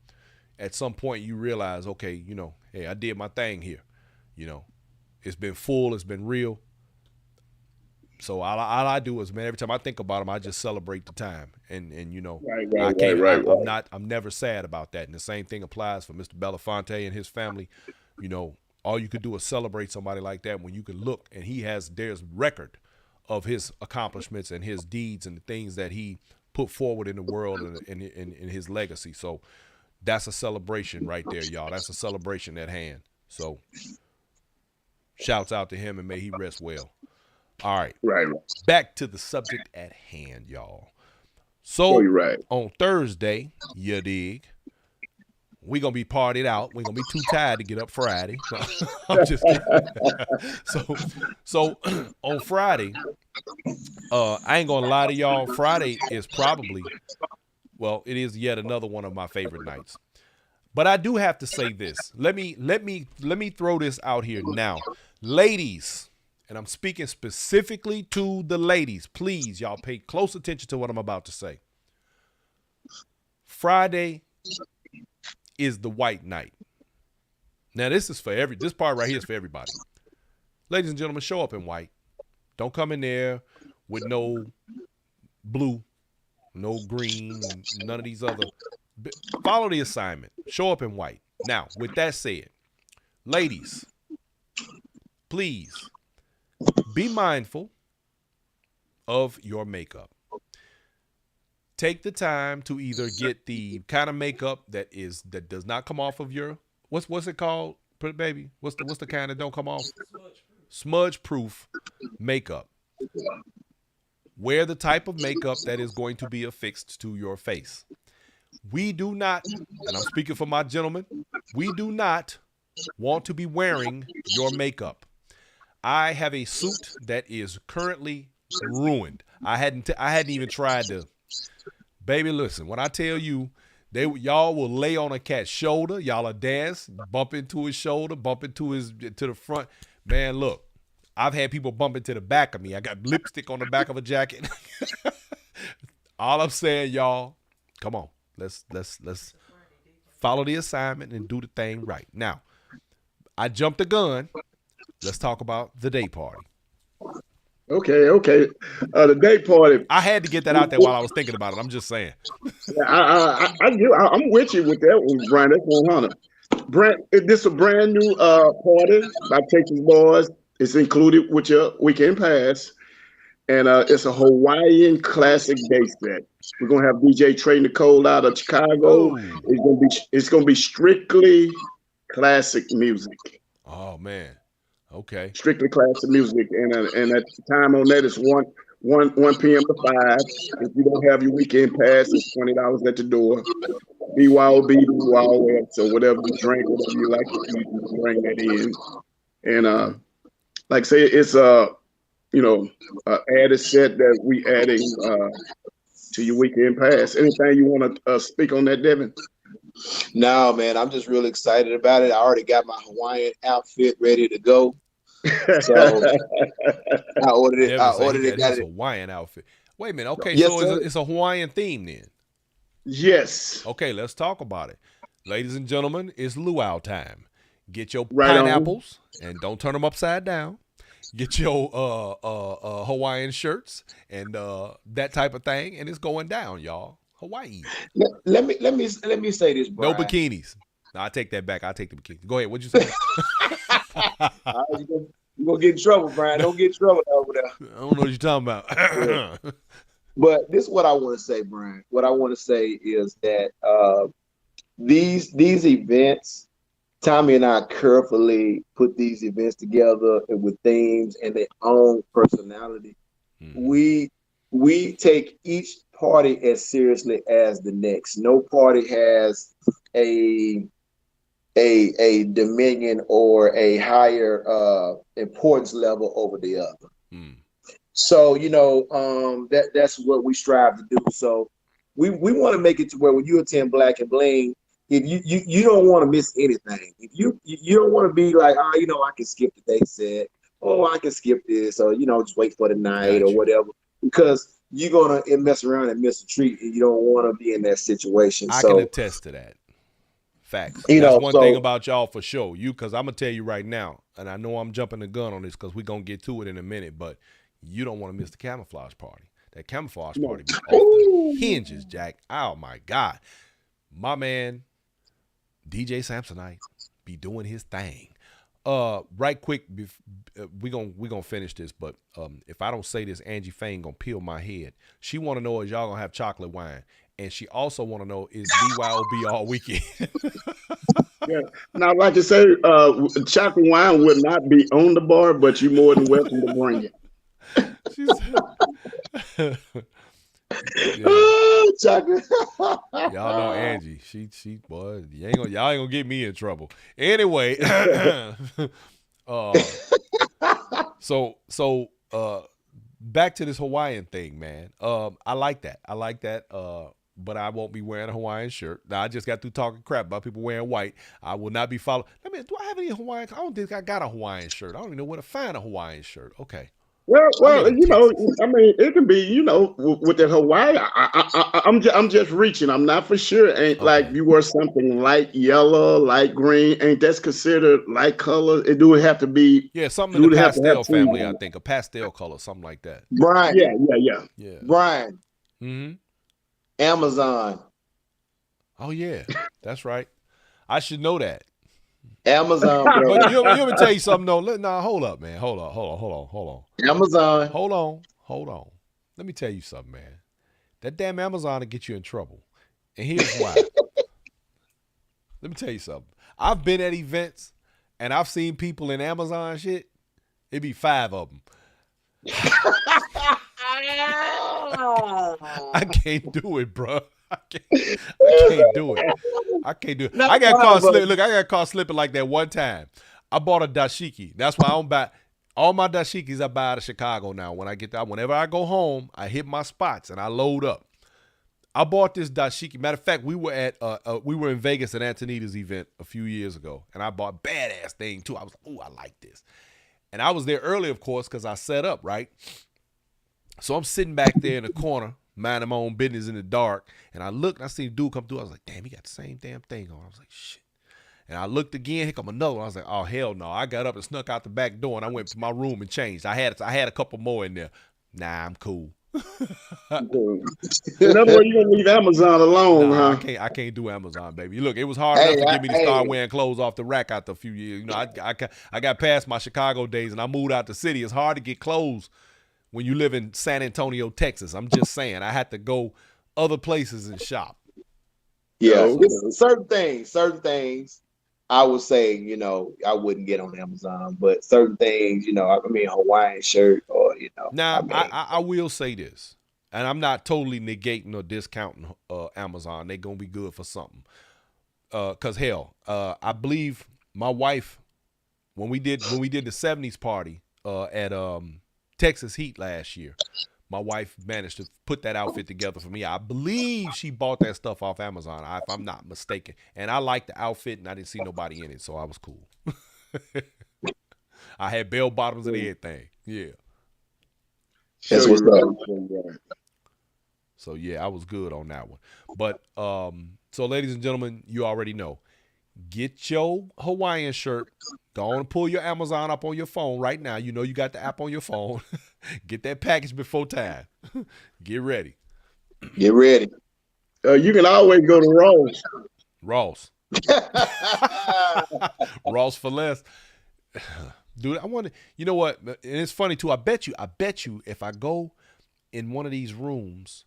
Speaker 1: At some point you realize, okay, you know, hey, I did my thing here. You know, it's been full, it's been real. So all I do is, man, every time I think about them, I just celebrate the time, and you know, I'm never sad about that. And the same thing applies for Mr. Belafonte and his family. You know, all you could do is celebrate somebody like that when you can look and there's record of his accomplishments and his deeds and the things that he put forward in the world and in his legacy. So that's a celebration right there, y'all. That's a celebration at hand. So shouts out to him, and may he rest well. All right.
Speaker 2: Right.
Speaker 1: Back to the subject at hand, y'all. So on Thursday, you dig, we gonna be partied out. We gonna be too tired to get up Friday. I'm just kidding. so on Friday, I ain't gonna lie to y'all. Friday is probably, well, it is yet another one of my favorite nights. But I do have to say this. Let me throw this out here now, ladies. And I'm speaking specifically to the ladies. Please, y'all pay close attention to what I'm about to say. Friday is the white night. Now, this part right here is for everybody. Ladies and gentlemen, show up in white. Don't come in there with no blue, no green, none of these other. Follow the assignment. Show up in white. Now, with that said, ladies, please be mindful of your makeup. Take the time to either get the kind of makeup that does not come off of your what's it called, baby? What's the kind that don't come off? Smudge proof makeup. Wear the type of makeup that is going to be affixed to your face. We do not, and I'm speaking for my gentlemen, we do not want to be wearing your makeup. I have a suit that is currently ruined. I hadn't even tried to. Baby, listen, when I tell you, y'all will lay on a cat's shoulder, y'all will dance, bump into his shoulder, to the front. Man, look, I've had people bump into the back of me. I got lipstick on the back of a jacket. All I'm saying, y'all, come on, let's follow the assignment and do the thing right. Now, I jumped the gun. Let's talk about the day party.
Speaker 2: Okay. The day party.
Speaker 1: I had to get that out there while I was thinking about it. I'm just saying.
Speaker 2: I'm with you with that one, Brian. That's 100. This is a brand new party by Texas Boyz. It's included with your weekend pass, and it's a Hawaiian classic day set. We're gonna have DJ Trey Nicole out of Chicago. Oh. It's gonna be strictly classic music.
Speaker 1: Oh man. Okay.
Speaker 2: Strictly classic music, and at the time on that is 1 p.m. to 5. If you don't have your weekend pass, it's $20 at the door. BYOB, so whatever you drink, whatever you like to eat, you can bring that in. And like I say, it's added set that we adding to your weekend pass. Anything you want to speak on that, Devin?
Speaker 3: No, man, I'm just really excited about it. I already got my Hawaiian outfit ready to go. So I ordered it.
Speaker 1: Got it. Hawaiian outfit. Wait a minute. Okay, yes, so it's a Hawaiian theme then.
Speaker 2: Yes.
Speaker 1: Okay, let's talk about it. Ladies and gentlemen, it's luau time. Get your pineapples and don't turn them upside down. Get your Hawaiian shirts and that type of thing, and it's going down, y'all. Hawaii.
Speaker 3: Let me say this, Brian.
Speaker 1: No bikinis. No, I take that back. I take the bikini. Go ahead. What'd you say?
Speaker 3: You're gonna get in trouble, Brian. Don't get in trouble over there.
Speaker 1: I don't know what you're talking about.
Speaker 3: Yeah. But this is what I want to say, Brian. What I want to say is that these events, Tommie and I carefully put these events together with themes and their own personality. Mm-hmm. we take each party as seriously as the next. No party has a dominion or a higher importance level over the other. So that's what we strive to do. So we want to make it to where when you attend Black and Bling, if you don't want to miss anything. If you don't want to be like, I can skip the day set, I can skip this, or just wait for the night or whatever, because you're gonna mess around and miss a treat, and you don't want to be in that situation.
Speaker 1: I can attest to that. Facts. That's one thing about y'all for sure. Because I'm gonna tell you right now, and I know I'm jumping the gun on this because we're gonna get to it in a minute, but you don't want to miss the camouflage party. That camouflage party be off the hinges, Jack. Oh my God. My man, DJ Samsonite, be doing his thing. Right quick, we gonna finish this, but if I don't say this, Angie Fain gonna peel my head. She wanna know is y'all gonna have chocolate wine. And she also want to know, is BYOB all weekend?
Speaker 2: Yeah. Now, like I say, chocolate wine would not be on the bar, but you're more than welcome to bring it.
Speaker 3: Chocolate.
Speaker 1: Y'all know Angie. She boy, y'all ain't gonna get me in trouble. Anyway, so back to this Hawaiian thing, man. I like that. But I won't be wearing a Hawaiian shirt. Now, I just got through talking crap about people wearing white. I will not be following. I mean, do I have any Hawaiian? I don't think I got a Hawaiian shirt. I don't even know where to find a Hawaiian shirt. Okay.
Speaker 2: Well, I mean, it can be, with the Hawaii. I'm just reaching. I'm not for sure. Ain't like you wear something light yellow, light green. Ain't that's considered light color? It do have to be.
Speaker 1: Yeah, something in the pastel family. I think a pastel color, something like that.
Speaker 3: Brian.
Speaker 2: Yeah.
Speaker 3: Brian.
Speaker 1: Mm-hmm.
Speaker 3: Amazon.
Speaker 1: Oh yeah, that's right. I should know that.
Speaker 3: Amazon, bro.
Speaker 1: But you want me to tell you something though? Nah, hold up, man. Hold on.
Speaker 3: Amazon.
Speaker 1: Hold on. Let me tell you something, man. That damn Amazon will get you in trouble. And here's why. Let me tell you something. I've been at events and I've seen people in Amazon shit. It'd be 5 of them. I can't do it, bro. I can't do it.
Speaker 3: No,
Speaker 1: I got caught slipping. Look, I got caught slipping like that one time. I bought a dashiki. That's why I don't buy all my dashikis. I buy out of Chicago now. When I get there, whenever I go home, I hit my spots and I load up. I bought this dashiki. Matter of fact, we were in Vegas at Antonita's event a few years ago, and I bought a badass thing too. I was like, "Ooh, I like this," and I was there early, of course, because I set up right. So I'm sitting back there in the corner, minding my own business in the dark, and I looked and I seen a dude come through. I was like, damn, he got the same damn thing on. I was like, shit. And I looked again, here come another one. I was like, oh, hell no. I got up and snuck out the back door, and I went to my room and changed. I had a couple more in there. Nah, I'm cool.
Speaker 2: In other words, you're going to leave Amazon alone, huh?
Speaker 1: I can't do Amazon, baby. Look, it was hard enough to get me to start wearing clothes off the rack after a few years. I got past my Chicago days, and I moved out the city. It's hard to get clothes when you live in San Antonio, Texas. I'm just saying, I had to go other places and shop.
Speaker 3: Yeah, certain things, I would say, I wouldn't get on Amazon, but certain things, Hawaiian shirt or,
Speaker 1: Now, I will say this, and I'm not totally negating or discounting Amazon. They're going to be good for something. Because, hell, I believe my wife, when we did the 70s party at Texas Heat last year, my wife managed to put that outfit together for me. I believe she bought that stuff off Amazon, if I'm not mistaken. And I liked the outfit, and I didn't see nobody in it, so I was cool. I had bell bottoms and everything. Yeah.
Speaker 3: That's what's up.
Speaker 1: So, yeah, I was good on that one. But, so, ladies and gentlemen, you already know. Get your Hawaiian shirt. Go on and pull your Amazon up on your phone right now. You know you got the app on your phone. Get that package before time. Get ready.
Speaker 3: Get ready.
Speaker 2: You can always go to Ross.
Speaker 1: Ross for less. Dude, I wonder, you know what? And it's funny too. I bet you if I go in one of these rooms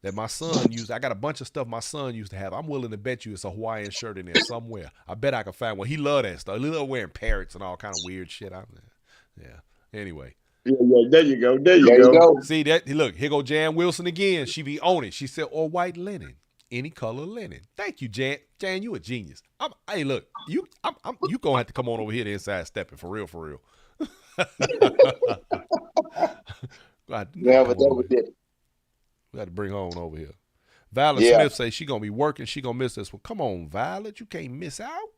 Speaker 1: that my son used, I got a bunch of stuff my son used to have. I'm willing to bet you it's a Hawaiian shirt in there somewhere. I bet I can find one. He loved that stuff. He loved wearing parrots and all kind of weird shit. Yeah. Anyway.
Speaker 2: Yeah. There you go. There you
Speaker 3: There you
Speaker 2: go.
Speaker 3: go.
Speaker 1: See that? Look, here go Jan Wilson again. She be on it. She said, or white linen, any color linen. Thank you, Jan. Jan, you a genius. Hey, look, you gonna have to come on over here to Inside Steppin' for real, for real.
Speaker 3: Never did it.
Speaker 1: We got to bring her on over here. Violet
Speaker 3: Yeah.
Speaker 1: Smith say she gonna be working. She gonna miss this one. Come on, Violet, you can't miss out.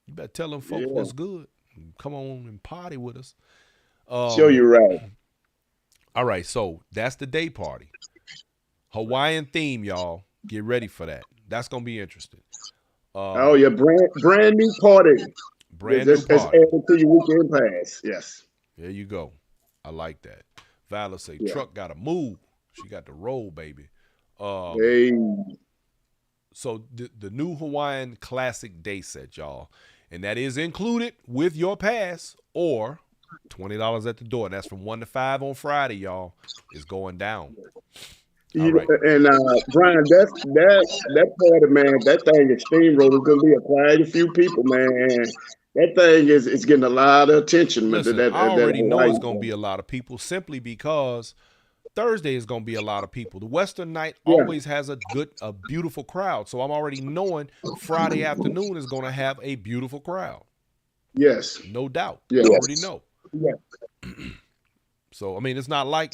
Speaker 1: You better tell them folks what's good. Come on and party with us.
Speaker 2: Show you right.
Speaker 1: All right, so that's the day party. Hawaiian theme, y'all. Get ready for that. That's gonna be interesting.
Speaker 2: Oh yeah, brand new party.
Speaker 1: Brand
Speaker 2: It's
Speaker 1: new party.
Speaker 2: added to your weekend pass. Yes.
Speaker 1: There you go. I like that. Violet say
Speaker 2: Yeah.
Speaker 1: truck gotta move. She got to roll, baby.
Speaker 2: Hey.
Speaker 1: So the new Hawaiian classic day set, y'all, and that is included with your pass or $20 at the door. And that's from 1 to 5 on Friday, y'all. It's going down. All right.
Speaker 2: And Brian, that party, man, that thing is steamroller. It's gonna be quite a few people, man. That thing is getting a lot of attention.
Speaker 1: Listen,
Speaker 2: that
Speaker 1: I already know it's
Speaker 2: Hawaii
Speaker 1: going to
Speaker 2: thing.
Speaker 1: be a lot of people simply because Thursday is going to be a lot of people. The Western night always has a beautiful crowd. So I'm already knowing Friday afternoon is going to have a beautiful crowd.
Speaker 2: Yes.
Speaker 1: No doubt.
Speaker 2: Yes.
Speaker 1: I already know.
Speaker 2: Yeah.
Speaker 1: So I mean, it's not like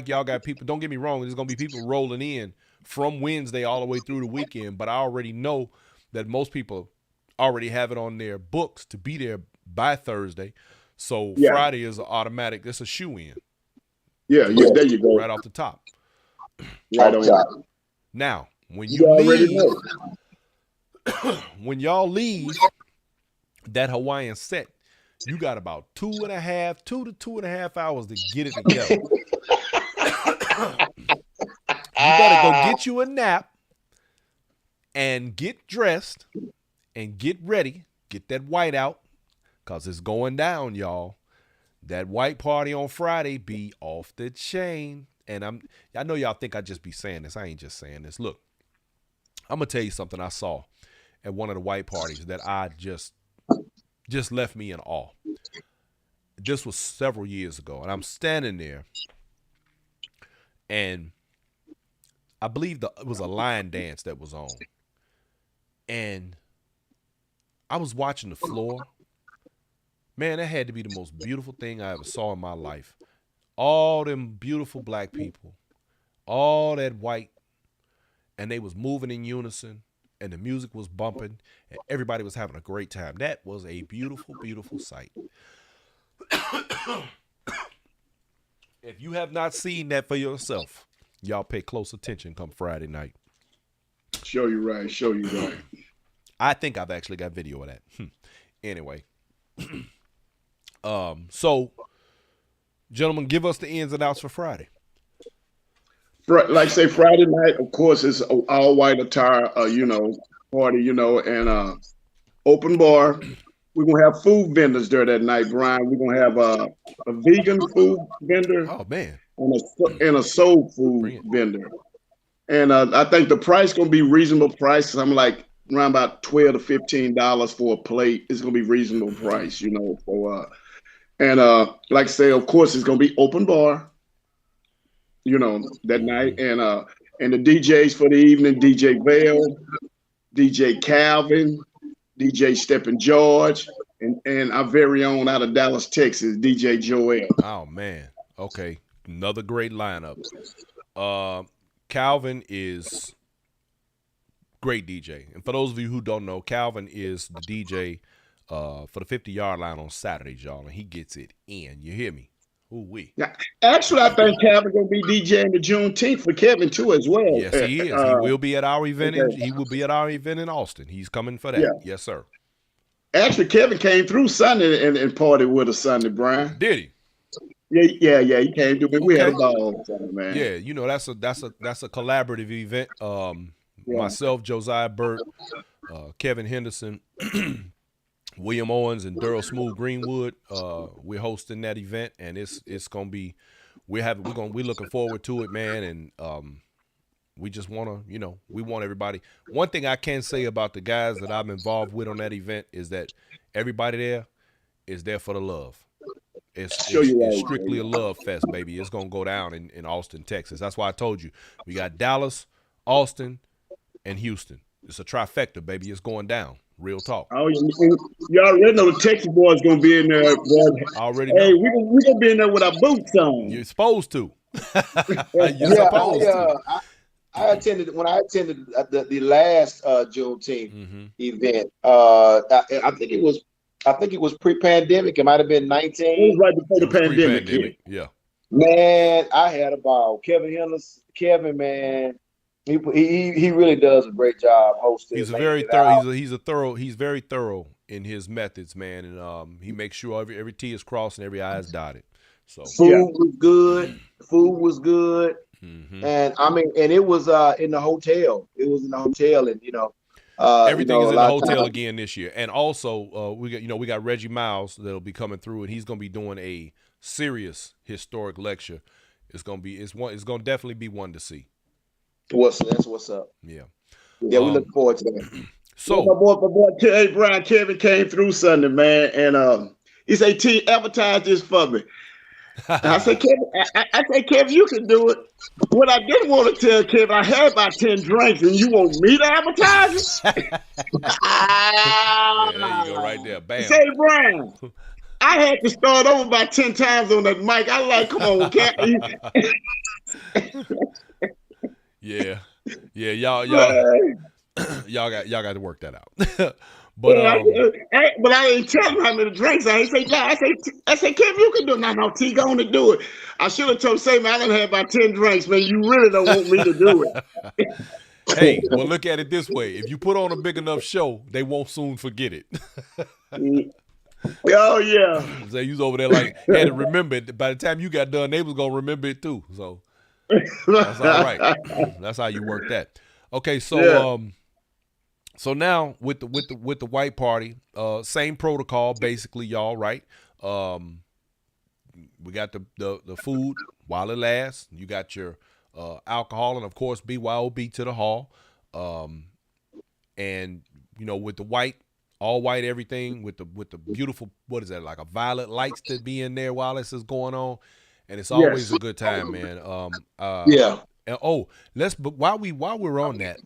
Speaker 1: y'all got people. Don't get me wrong. There's gonna be people rolling in from Wednesday all the way through the weekend. But I already know that most people already have it on their books to be there by Thursday. So
Speaker 2: Yeah.
Speaker 1: Friday is automatic. It's a shoe in
Speaker 2: Yeah. There you go.
Speaker 1: right off the top.
Speaker 2: Right on.
Speaker 3: Top.
Speaker 1: Now, when
Speaker 2: You
Speaker 1: you
Speaker 2: already
Speaker 1: leave,
Speaker 2: know.
Speaker 1: when y'all leave that Hawaiian set, you got about 2 to 2.5 hours to get it together. You better go get you a nap and get dressed and get ready. Get that white out because it's going down, y'all. That white party on Friday be off the chain. And I know y'all think I just be saying this. I ain't just saying this. Look, I'm going to tell you something I saw at one of the white parties that I just left me in awe. This was several years ago, and I'm standing there, and I believe it was a line dance that was on, and I was watching the floor. Man, that had to be the most beautiful thing I ever saw in my life. All them beautiful black people, all that white, and they was moving in unison, and the music was bumping, and everybody was having a great time. That was a beautiful, beautiful sight. If you have not seen that for yourself, y'all pay close attention come Friday night.
Speaker 2: Show you right.
Speaker 1: I think I've actually got video of that. Anyway. So, gentlemen, give us the ins and outs for Friday.
Speaker 2: Like say Friday night, of course, it's all white attire, party, and open bar. We're gonna have food vendors there that night, Brian. We're gonna have a vegan food vendor
Speaker 1: Oh man,
Speaker 2: and a soul food vendor. And I think the price gonna be reasonable price. I'm like around about $12 to $15 for a plate. It's gonna be reasonable price, for like I say, of course, it's gonna be open bar, that night. And the DJs for the evening, DJ Vale, DJ Calvin, DJ Steppin George, and our very own out of Dallas, Texas, DJ Joel.
Speaker 1: oh man. Okay, another great lineup. Calvin is great DJ, and for those of you who don't know, Calvin is the DJ for the 50-yard line on Saturdays, y'all, and he gets it in. You hear me? Ooh wee.
Speaker 2: Yeah, actually, I think Calvin gonna be DJing the Juneteenth for Kevin too as well.
Speaker 1: Yes, he is. He will be at our event.
Speaker 2: Okay.
Speaker 1: He will be at our event in Austin. He's coming for that.
Speaker 2: Yeah.
Speaker 1: Yes, sir.
Speaker 2: Actually, Kevin came through Sunday and partied with us Sunday, Brian.
Speaker 1: Did he?
Speaker 2: Yeah. He came through. We had a
Speaker 1: Okay.
Speaker 2: ball Sunday, man.
Speaker 1: Yeah, that's a collaborative event. Myself, Josiah Burt, Kevin Henderson, William Owens, and Daryl Smooth Greenwood. We're hosting that event, and it's gonna be we're looking forward to it, man. And we just wanna we want everybody. One thing I can say about the guys that I'm involved with on that event is that everybody there is there for the love. It's
Speaker 2: Show you
Speaker 1: it's
Speaker 2: right.
Speaker 1: strictly a love fest, baby. It's gonna go down in Austin, Texas. That's why I told you we got Dallas, Austin, and Houston. It's a trifecta, baby. It's going down. Real talk.
Speaker 2: Oh, you already know the Texas boys gonna be in there, boy.
Speaker 1: I already know.
Speaker 2: Hey, we gonna be in there with our boots on.
Speaker 1: You're supposed to. You're
Speaker 3: Yeah,
Speaker 1: supposed to.
Speaker 3: I attended when I attended the last Juneteenth
Speaker 1: Mm-hmm.
Speaker 3: event. I think it was pre-pandemic. It might have been
Speaker 2: It
Speaker 3: 19.
Speaker 2: was right before the pandemic.
Speaker 1: Pre-pandemic. Yeah.
Speaker 3: Man, I had a ball. Kevin, man, he really does a great job hosting.
Speaker 1: He's a
Speaker 3: laying
Speaker 1: very
Speaker 3: it
Speaker 1: thorough.
Speaker 3: out.
Speaker 1: He's very thorough in his methods, man, and he makes sure every T is crossed and every I is dotted. So
Speaker 3: Food was good. Food was good.
Speaker 1: mm-hmm.
Speaker 3: And I mean, and it was in the hotel. It was in the hotel, and
Speaker 1: Everything is in the hotel
Speaker 3: times,
Speaker 1: again this year, and also we got Reggie Miles that'll be coming through, and he's gonna be doing a serious historic lecture. It's gonna definitely be one to see.
Speaker 3: That's what's up.
Speaker 1: Yeah.
Speaker 3: Yeah, we look forward to that.
Speaker 1: So
Speaker 2: my boy, hey Brian, Kevin came through Sunday, man, and he said, "T, advertise this for me." And I said, Kevin, I said, Kevin, you can do it. What I didn't want to tell Kevin, I had about 10 drinks, and you want me to advertise it?
Speaker 1: yeah, there you go, right there. Bam.
Speaker 2: Say, Brian, I had to start over about 10 times on that mic. I like, come on, Kevin.
Speaker 1: Yeah, y'all got to work that out. But
Speaker 2: I didn't tell him how many drinks. I said, Kevin, you can do it. No, T, go on and do it. I should have told him, say, man, I done had about 10 drinks, man. You really don't want me to do it.
Speaker 1: Hey, well, look at it this way. If you put on a big enough show, they won't soon forget it.
Speaker 2: Oh, yeah.
Speaker 1: So you was over there like, had to remember it. By the time you got done, they was going to remember it too. So that's all right. That's how you work that. Okay, so
Speaker 2: Yeah.
Speaker 1: So now with the white party, same protocol basically, y'all, right? We got the food while it lasts. You got your alcohol and of course BYOB to the hall. And with the white, all white everything with the beautiful, what is that, like a violet lights to be in there while this is going on. And it's always a good time, man.
Speaker 3: Yeah.
Speaker 1: And while we're on that,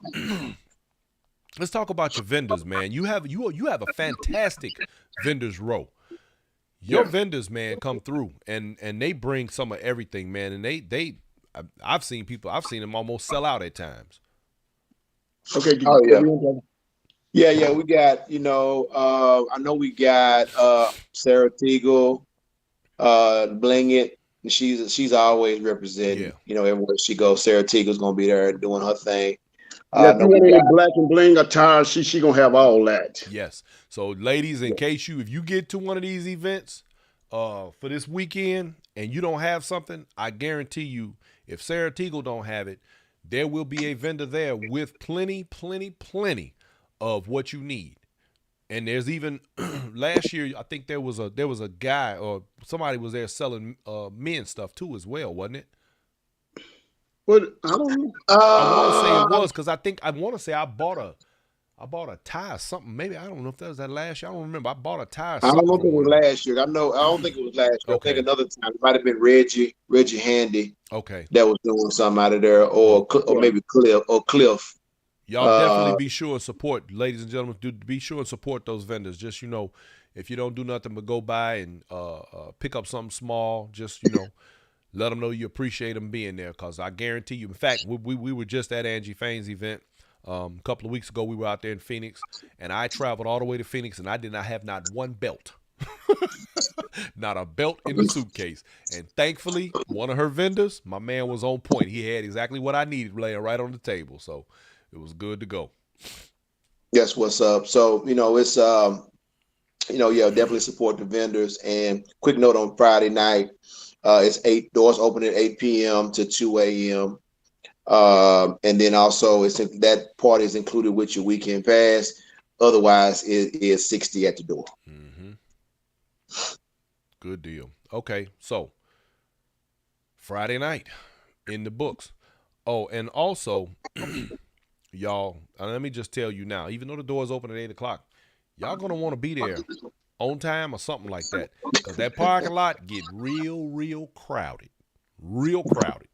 Speaker 1: let's talk about your vendors, man. You have a fantastic vendors row. Your vendors, man, come through and they bring some of everything, man. And I've seen them almost sell out at times.
Speaker 2: Okay.
Speaker 3: Oh yeah. Yeah. We got I know we got Sarah Teagle, Bling it. She's always representing. Everywhere she goes, Sarah Teagle's gonna be there doing her thing.
Speaker 2: If you want any black and bling attire, she gonna have all that.
Speaker 1: Yes. So, ladies, if you get to one of these events for this weekend and you don't have something, I guarantee you, if Sarah Teagle don't have it, there will be a vendor there with plenty of what you need. And there's even last year, I think there was a guy or somebody was there selling men's stuff too as well, wasn't it?
Speaker 2: But I don't know.
Speaker 1: I want to say it was because I want to say I bought a tie or something. Maybe I don't know if that was that last year. I don't remember. I bought a tie. Or something.
Speaker 3: I don't think it was last year. I don't think it was last year.
Speaker 1: Okay.
Speaker 3: I think another time it might have been Reggie Handy.
Speaker 1: Okay.
Speaker 3: That was doing something out of there, or maybe Cliff.
Speaker 1: Y'all definitely be sure and support, ladies and gentlemen. Be sure and support those vendors. Just if you don't do nothing but go by and pick up something small, just let them know you appreciate them being there. Because I guarantee you, in fact, we were just at Angie Fain's event a couple of weeks ago. We were out there in Phoenix, and I traveled all the way to Phoenix, and I did not have not one belt. Not a belt in the suitcase. And thankfully, one of her vendors, my man was on point. He had exactly what I needed laying right on the table. So it was good to go.
Speaker 3: That's what's up. So, it's, definitely support the vendors. And quick note on Friday night, it's doors open at 8 p.m. to 2 a.m. And then also that party is included with your weekend pass. Otherwise, it is $60 at the door.
Speaker 1: Mm-hmm. Good deal. Okay, so Friday night in the books. Oh, and also, y'all, let me just tell you now, even though the doors open at 8 o'clock, y'all going to want to be there on time or something like that. Because that parking lot get real crowded. Real crowded.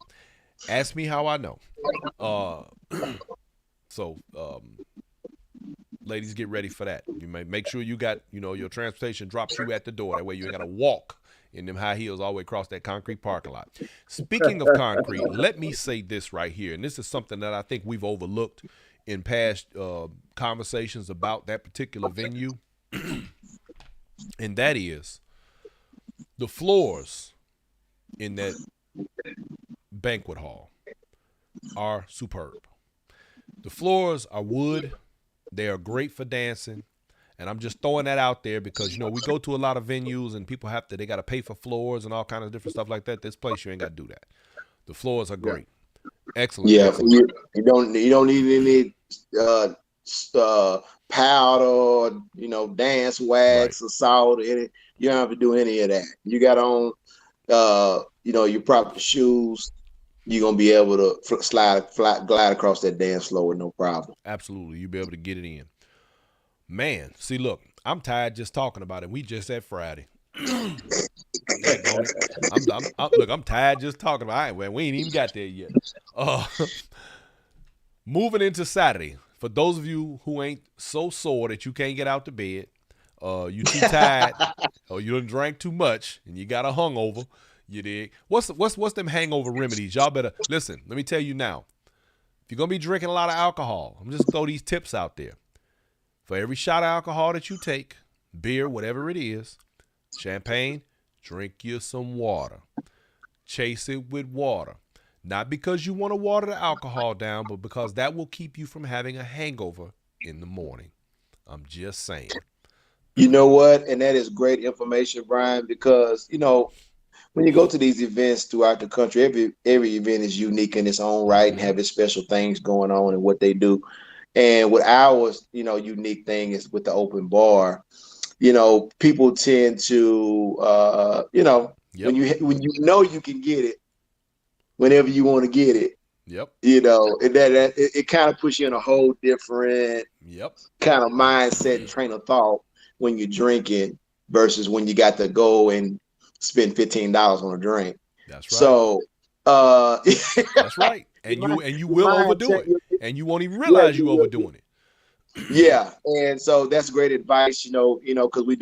Speaker 1: Ask me how I know. So, ladies, get ready for that. You may make sure you got, your transportation drops you at the door. That way you ain't got to walk in them high heels all the way across that concrete parking lot. Speaking of concrete, let me say this right here. And this is something that I think we've overlooked in past conversations about that particular venue. And that is the floors in that banquet hall are superb. The floors are wood. They are great for dancing. And I'm just throwing that out there because, we go to a lot of venues and people they got to pay for floors and all kinds of different stuff like that. This place, you ain't got to do that. The floors are great. Excellent.
Speaker 3: Yeah,
Speaker 1: excellent.
Speaker 3: you don't need any powder, dance wax or salt or any. You don't have to do any of that. You got on, your proper shoes. You're gonna be able to glide across that dance floor with no problem.
Speaker 1: Absolutely, you'll be able to get it in. Man, see, look, I'm tired just talking about it. We just at Friday. I'm tired just talking about it. We ain't even got there yet. Moving into Saturday. For those of you who ain't so sore that you can't get out to bed, you too tired, or you done drank too much, and you got a hungover, you dig? What's them hangover remedies? Y'all better listen. Let me tell you now. If you're gonna be drinking a lot of alcohol, I'm just throw these tips out there. For every shot of alcohol that you take, beer, whatever it is, champagne, drink you some water. Chase it with water. Not because you want to water the alcohol down, but because that will keep you from having a hangover in the morning. I'm just saying.
Speaker 3: You know what? And that is great information, Brian, because, when you go to these events throughout the country, every event is unique in its own right and have its special things going on and what they do. And with ours, unique thing is with the open bar, people tend to, when you can get it, whenever you want to get it.
Speaker 1: Yep.
Speaker 3: And it kind of puts you in a whole different kind of mindset and train of thought when you're drinking versus when you got to go and spend $15 on a drink.
Speaker 1: That's right.
Speaker 3: So
Speaker 1: that's right. And you will overdo it. And you won't even realize you overdoing it.
Speaker 3: Yeah, and so that's great advice, because we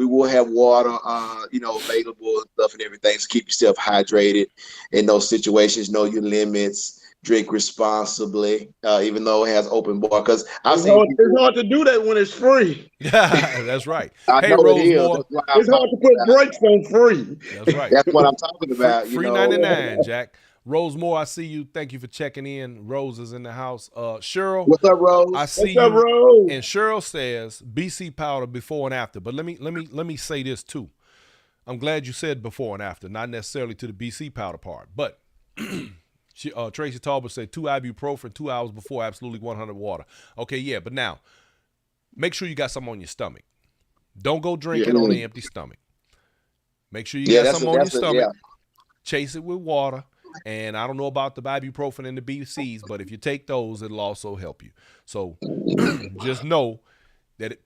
Speaker 3: will have water, available and stuff and everything. So keep yourself hydrated in those situations. Know your limits. Drink responsibly, even though it has open bar. Because
Speaker 2: it's hard to do that when it's free.
Speaker 1: That's right.
Speaker 3: Hey,
Speaker 1: Rosemore,
Speaker 2: it's hard to put brakes on free.
Speaker 1: That's right.
Speaker 3: That's what I'm talking about.
Speaker 1: Free 99, Jack. Rosemore, I see you. Thank you for checking in. Rose is in the house. Cheryl,
Speaker 3: what's up, Rose?
Speaker 1: I see
Speaker 2: what's up,
Speaker 1: you.
Speaker 2: Rose?
Speaker 1: And Cheryl says BC powder before and after. But let me say this too. I'm glad you said before and after, not necessarily to the BC powder part, but Tracy Talbot said 2 ibuprofen 2 hours before, absolutely 100 water. Okay, yeah, but now make sure you got something on your stomach. Don't go drinking on an empty stomach. Make sure you got something on your stomach. Chase it with water. And I don't know about the ibuprofen and the BCs, but if you take those, it'll also help you. So just know that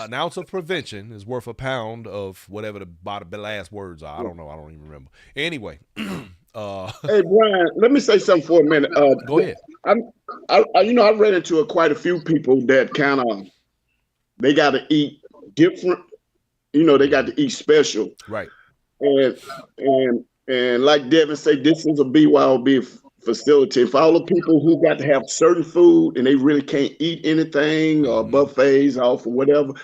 Speaker 1: an ounce of prevention is worth a pound of whatever the last words are. I don't know. I don't even remember. Anyway.
Speaker 2: Hey, Brian, let me say something for a minute.
Speaker 1: Go ahead.
Speaker 2: I ran into quite a few people that kind of, they got to eat different, they got to eat special.
Speaker 1: Right.
Speaker 2: And like Devin said, this is a BYOB facility. For all the people who got to have certain food and they really can't eat anything or buffets or for whatever,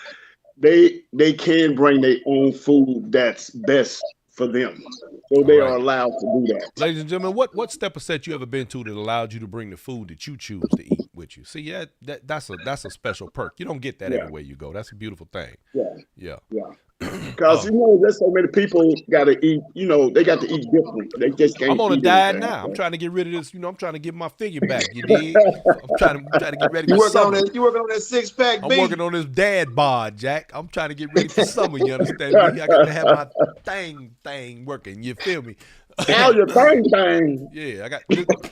Speaker 2: they can bring their own food that's best for them. So they are allowed to do that.
Speaker 1: Ladies and gentlemen, what stepper set you ever been to that allowed you to bring the food that you choose to eat with you? See, that's a special perk. You don't get that everywhere you go. That's a beautiful thing. Yeah.
Speaker 2: Because there's so many people got to eat. They got to eat different. They just can't.
Speaker 1: I'm on a
Speaker 2: eat
Speaker 1: diet
Speaker 2: anything.
Speaker 1: now. I'm trying to get rid of this. I'm trying to get my figure back. You dig? I'm trying to get ready for summer.
Speaker 3: You working on that 6-pack?
Speaker 1: I'm working on this dad bod, Jack. I'm trying to get ready for summer. You understand me? I got to have my thing working. You feel me?
Speaker 2: How your thing?
Speaker 1: Yeah, I got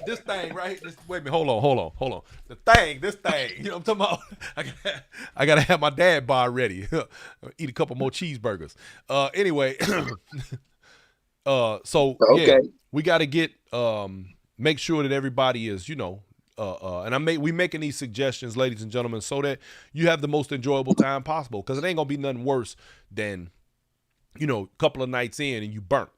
Speaker 1: this thing right here. Wait a minute, hold on. This thing. You know what I'm talking about? I gotta have my dad bar ready. Eat a couple more cheeseburgers. Anyway, so yeah, we gotta get make sure that everybody is, and we making these suggestions, ladies and gentlemen, so that you have the most enjoyable time possible. Because it ain't gonna be nothing worse than, a couple of nights in and you burnt.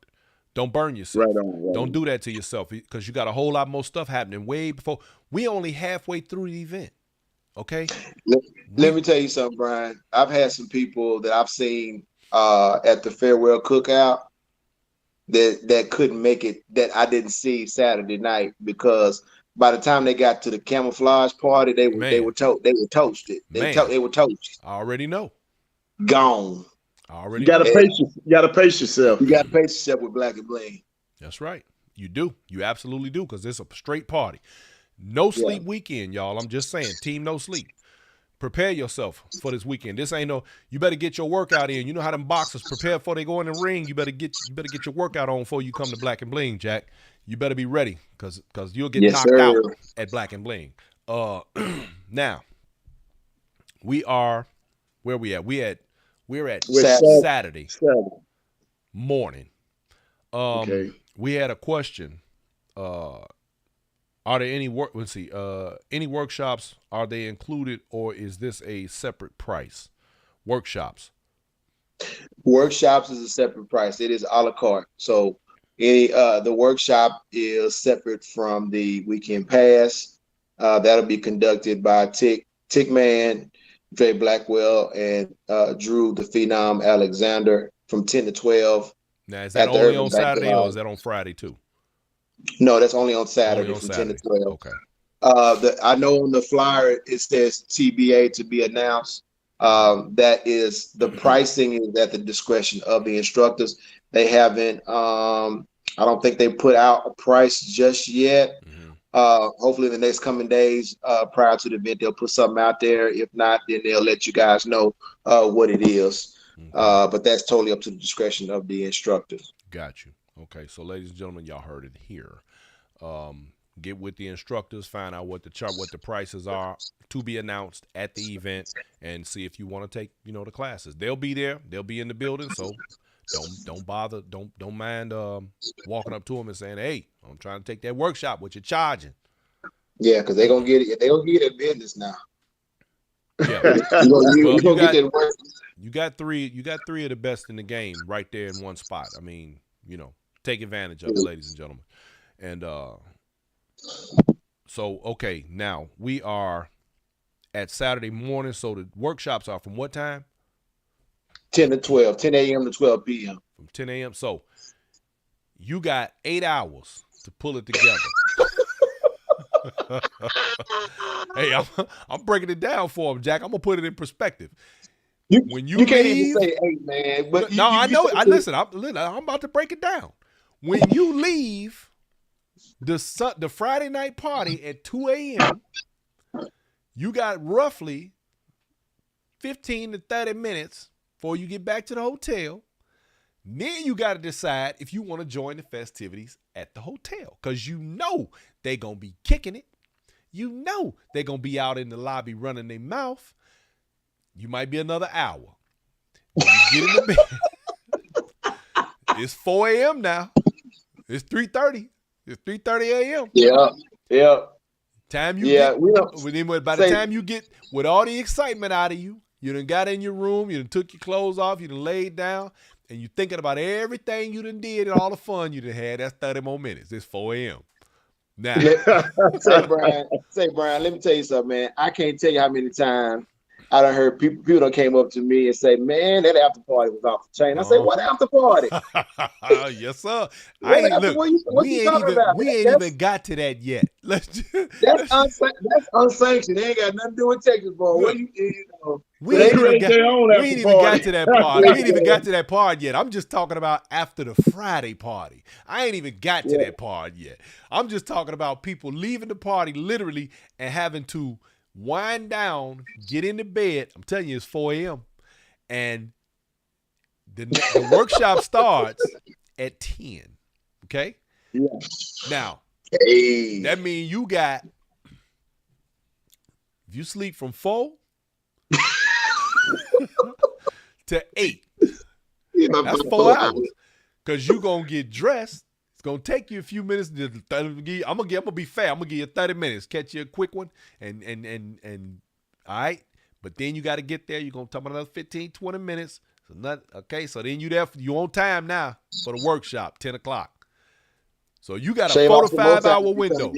Speaker 1: Don't burn yourself.
Speaker 2: Right on.
Speaker 1: Don't do that to yourself, because you got a whole lot more stuff happening way before. We only halfway through the event. Okay.
Speaker 3: Let me tell you something, Brian. I've had some people that I've seen at the farewell cookout that couldn't make it, that I didn't see Saturday night, because by the time they got to the camouflage party, they were toasted. They were toasted.
Speaker 1: I already know.
Speaker 3: Gone.
Speaker 2: You gotta pace yourself.
Speaker 3: You gotta pace yourself with Black and Bling.
Speaker 1: That's right. You do. You absolutely do, because it's a straight party. No sleep weekend, y'all. I'm just saying, team no sleep. Prepare yourself for this weekend. This ain't you better get your workout in. You know how them boxers prepare before they go in the ring. You better get your workout on before you come to Black and Bling, Jack. You better be ready, because you'll get knocked out at Black and Bling. Now, we are where we at? We're at Saturday morning.
Speaker 2: Okay.
Speaker 1: We had a question. Are there any any workshops? Are they included, or is this a separate price? Workshops
Speaker 3: is a separate price. It is a la carte. So the workshop is separate from the weekend pass. That'll be conducted by Tick Man, Dre Blackwell, and Drew the Phenom Alexander from 10 to 12.
Speaker 1: Now, is that only on Saturday, or is that on Friday too?
Speaker 3: No, that's only on Saturday from 10 to 12.
Speaker 1: Okay.
Speaker 3: I know on the flyer it says TBA, to be announced. That is, the pricing is at the discretion of the instructors. They haven't, I don't think they put out a price just yet. Hopefully in the next coming days, prior to the event, they'll put something out there. If not, then they'll let you guys know what it is. But that's totally up to the discretion of the instructors.
Speaker 1: Got you. Okay, so ladies and gentlemen, y'all heard it here. Get with the instructors, find out what the prices are to be announced at the event, and see if you want to take, the classes. They'll be there. They'll be in the building, so don't bother. Don't mind walking up to them and saying, "Hey, I'm trying to take that workshop. What you charging?"
Speaker 3: Yeah, because they're gonna get it. They're gonna get their business now.
Speaker 1: Yeah. You got three of the best in the game right there in one spot. I mean, take advantage of it, ladies and gentlemen. And so, okay, now we are at Saturday morning. So the workshops are from what time?
Speaker 3: 10 to 12, 10 a.m. to 12 p.m.
Speaker 1: From 10 a.m. So you got 8 hours to pull it together. Hey, I'm breaking it down for him, Jack. I'm gonna put it in perspective. When you
Speaker 3: can't
Speaker 1: leave,
Speaker 3: even say 8, man. But
Speaker 1: I know. Listen. I'm about to break it down. When you leave the Friday night party at 2 a.m., you got roughly 15 to 30 minutes before you get back to the hotel. Then you got to decide if you want to join the festivities at the hotel, because they're going to be kicking it. They're going to be out in the lobby running their mouth. You might be another hour. When you get in the bed, it's 4 a.m. now. It's 3:30. It's 3:30 a.m.
Speaker 3: Yeah.
Speaker 1: Time you get, by the time you get with all the excitement out of you, you done got in your room, you done took your clothes off, you done laid down, and you thinking about everything you done did and all the fun you done had. That's 30 more minutes. It's 4 a.m. Now,
Speaker 3: say Brian, let me tell you something, man. I can't tell you how many times I done heard people done came up to me and say, "Man, that after party was off the chain." I say, "What after party?"
Speaker 1: Yes, sir. We ain't even got to that yet. That's
Speaker 3: unsanctioned. They ain't got nothing to do with Texas ball.
Speaker 1: We ain't even got to that part. We ain't even got to that part yet. I'm just talking about after the Friday party. I ain't even got to that part yet. I'm just talking about people leaving the party literally and having to wind down, get into bed. I'm telling you, it's 4 a.m. And the workshop starts at 10. Okay.
Speaker 2: Yeah.
Speaker 1: Now,
Speaker 3: Hey.
Speaker 1: that means you got, if you sleep from 4 to 8, that's 4 hours. Because you going to get dressed. It's going to take you a few minutes. I'm going to be fair. I'm going to give you 30 minutes. Catch you a quick one. And all right. But then you got to get there. You're going to talk about another 15, 20 minutes. Okay. So then you on time now for the workshop, 10 o'clock. So you got a 4 to 5 hour window.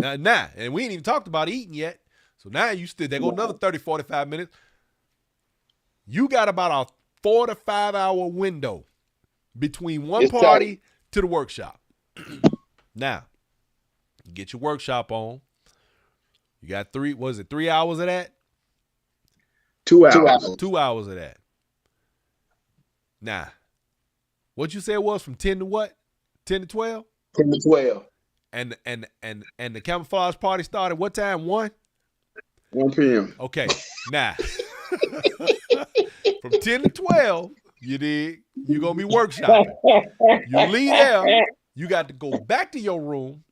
Speaker 1: Now, and we ain't even talked about eating yet. So now there go another 30, 45 minutes. You got about a 4 to 5 hour window between one party to the workshop. Now, you get your workshop on. You got 3 hours of that?
Speaker 2: 2 hours.
Speaker 1: 2 hours of that. Now, what you said was from 10 to what? 10 to 12?
Speaker 3: 10 to 12.
Speaker 1: And the camouflage party started what time? 1?
Speaker 2: 1 p.m.
Speaker 1: Okay. Now, from 10 to 12, you're going to be workshopping. You leave there, you got to go back to your room,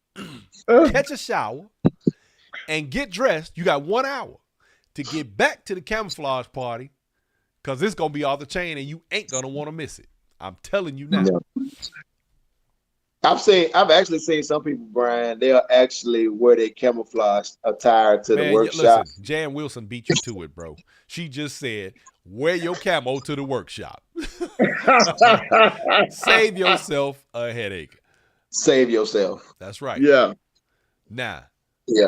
Speaker 1: catch a shower, and get dressed. You got 1 hour to get back to the camouflage party because it's going to be off the chain and you ain't going to want to miss it. I'm telling you now.
Speaker 3: Yeah. I've actually seen some people, Brian, they'll actually wear their camouflage attire to the workshop.
Speaker 1: Listen, Jan Wilson beat you to it, bro. She just said, wear your camo to the workshop. Save yourself a headache.
Speaker 3: Save yourself.
Speaker 1: That's right.
Speaker 2: Yeah.
Speaker 1: Now.
Speaker 3: Yeah.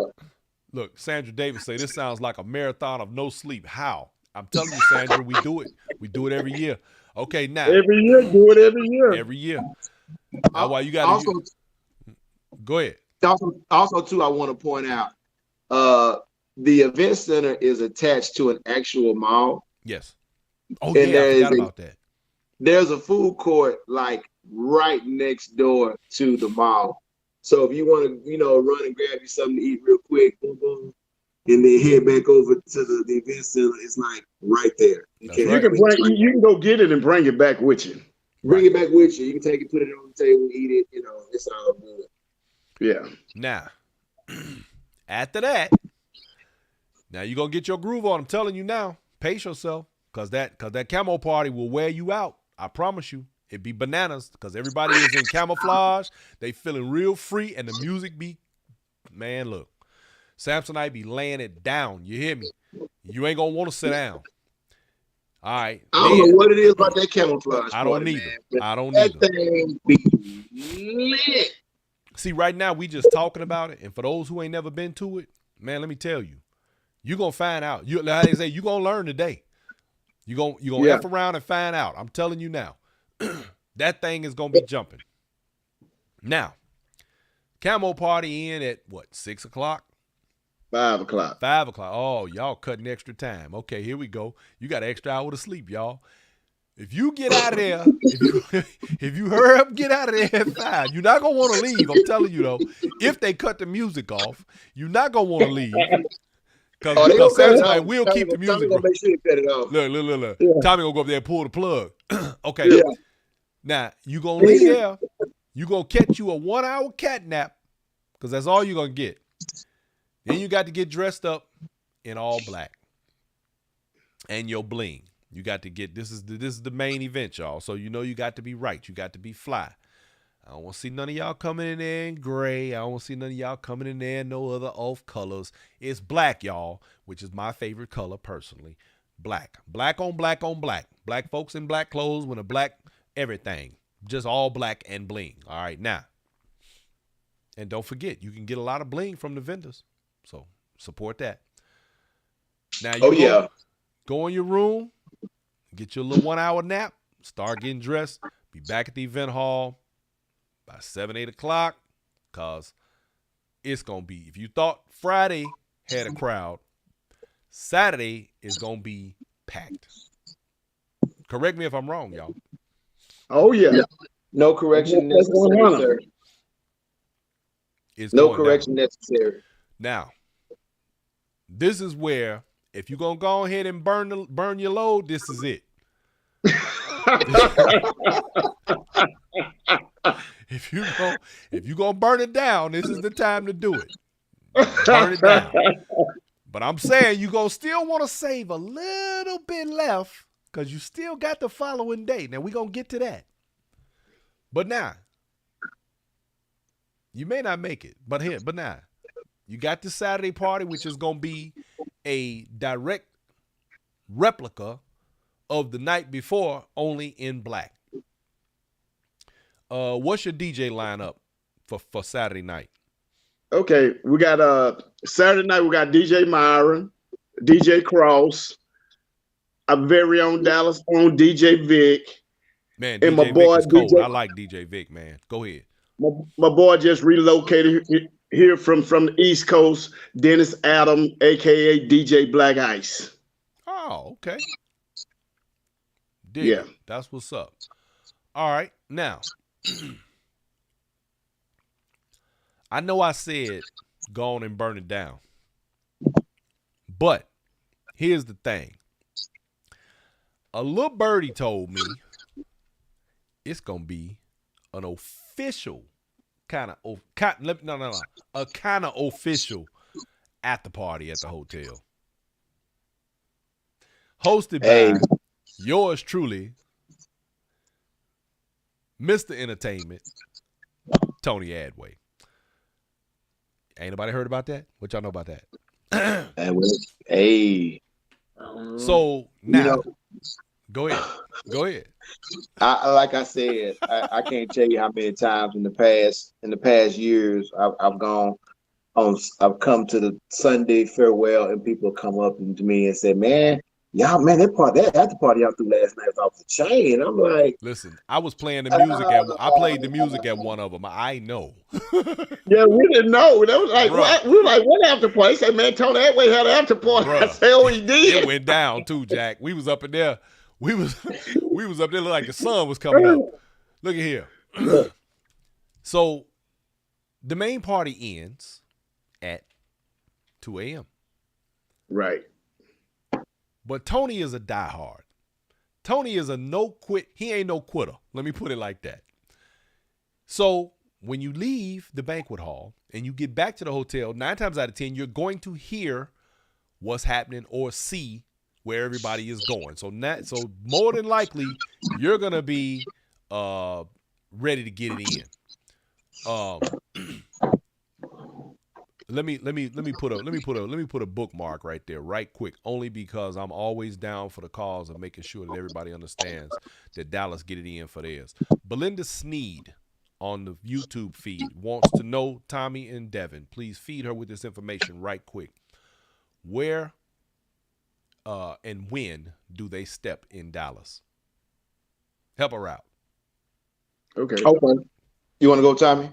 Speaker 1: Look, Sandra Davis say this sounds like a marathon of no sleep. How? I'm telling you, Sandra, we do it. We do it every year. Okay, now.
Speaker 2: Every year, do it every year.
Speaker 1: Every year. Now, why you got to go ahead.
Speaker 3: Also, too, I want to point out, the event center is attached to an actual mall.
Speaker 1: Yes. Oh, and yeah, I forgot about that.
Speaker 3: There's a food court like right next door to the mall. So if you want to, run and grab you something to eat real quick, boom, boom, and then head back over to the event center, it's like right there.
Speaker 2: You can go get it and bring it back with you.
Speaker 3: Bring it back with you. You can take it, put it on the table, eat it. It's all good.
Speaker 2: Yeah.
Speaker 1: Now, after that, now you're going to get your groove on. I'm telling you now, pace yourself because that camo party will wear you out. I promise you. It'd be bananas because everybody is in camouflage. They feeling real free and the music be, man, look. Samsonite be laying it down. You hear me? You ain't going to want to sit down. All right.
Speaker 3: I don't know what it is about that camouflage.
Speaker 1: I don't either. That thing be lit. See, right now we just talking about it, and for those who ain't never been to it, man, let me tell you, you're gonna find out. Like they say, you're gonna learn today. You're gonna F around and find out. I'm telling you now. That thing is gonna be jumping. Now, camo party in at what? 6 o'clock?
Speaker 2: 5 o'clock.
Speaker 1: 5 o'clock. Oh, y'all cutting extra time. Okay, here we go. You got an extra hour to sleep, y'all. If you get out of there, if you hurry up, get out of there at 5. You're not gonna want to leave. I'm telling you though. If they cut the music off, you're not gonna want to leave. Because Samsonite will keep the music.
Speaker 3: Make sure you cut it off.
Speaker 1: Look. Yeah. Tommie gonna go up there and pull the plug. Okay. Yeah. Now you gonna leave there. You gonna catch you a 1 hour cat nap because that's all you're gonna get. Then you got to get dressed up in all black and your bling. You got to get this is the main event, y'all. So you got to be right. You got to be fly. I don't want to see none of y'all coming in there in gray. I don't want to see none of y'all coming in there in no other off colors. It's black, y'all, which is my favorite color personally. Black. Black on black on black. Black folks in black clothes with a black everything. Just all black and bling. All right, now. And don't forget, you can get a lot of bling from the vendors. So support that. Now go in your room, get your little 1 hour nap, start getting dressed, be back at the event hall by 7, 8 o'clock, because it's going to be, if you thought Friday had a crowd, Saturday is going to be packed. Correct me if I'm wrong, y'all.
Speaker 2: Oh, yeah.
Speaker 3: No correction necessary, sir. No correction necessary.
Speaker 1: Now, this is where, if you're going to go ahead and burn your load, this is it. if you gonna burn it down, this is the time to do it. Burn it down. But I'm saying you gonna still want to save a little bit left because you still got the following day. Now we gonna get to that. But now, you may not make it. But now, you got the Saturday party, which is gonna be a direct replica of the night before, only in black. What's your DJ lineup for Saturday night?
Speaker 2: Okay, we got Saturday night. We got DJ Myron, DJ Cross, our very own Dallas own DJ Vic,
Speaker 1: Man,
Speaker 2: and
Speaker 1: DJ
Speaker 2: my
Speaker 1: Vic
Speaker 2: boy
Speaker 1: is cold.
Speaker 2: DJ.
Speaker 1: I like DJ Vic, man. Go ahead.
Speaker 2: My boy just relocated here from the East Coast. Dennis Adam, aka DJ Black Ice.
Speaker 1: Oh, okay.
Speaker 2: Yeah,
Speaker 1: That's what's up. All right, now. I know I said go on and burn it down. But here's the thing. A little birdie told me it's going to be an official a kind of official after party at the hotel. Hosted by yours truly, Mr. Entertainment, Tony Adway. Ain't nobody heard about that? What y'all know about that?
Speaker 3: Hey.
Speaker 1: So now, go ahead. Go ahead.
Speaker 3: Like I said, I can't tell you how many times in the past years I've come to the Sunday farewell and people come up to me and say, "Man, that after party y'all threw last night was off the chain." I'm like,
Speaker 1: listen, I was playing the music I played the music at one of them. I know.
Speaker 2: Yeah, we didn't know. That was like,
Speaker 1: Bruh.
Speaker 2: we were like, what after party? They said, man, Tony Atway had an after party.
Speaker 1: Bruh.
Speaker 2: I said, oh, he did.
Speaker 1: It went down too, Jack. We was up in there. We was up there like the sun was coming up. Look at here. So the main party ends at 2 a.m.
Speaker 2: Right.
Speaker 1: But Tony is a diehard. Tony is a no quit. He ain't no quitter. Let me put it like that. So when you leave the banquet hall and you get back to the hotel, 9 times out of 10, you're going to hear what's happening or see where everybody is going. So more than likely, you're gonna be ready to get it in. Let me put a bookmark right there, right quick, only because I'm always down for the cause of making sure that everybody understands that Dallas get it in for theirs. Belinda Sneed on the YouTube feed wants to know, Tommie and Devin, please feed her with this information right quick. Where and when do they step in Dallas? Help her out.
Speaker 2: Okay.
Speaker 3: You want to go, Tommie?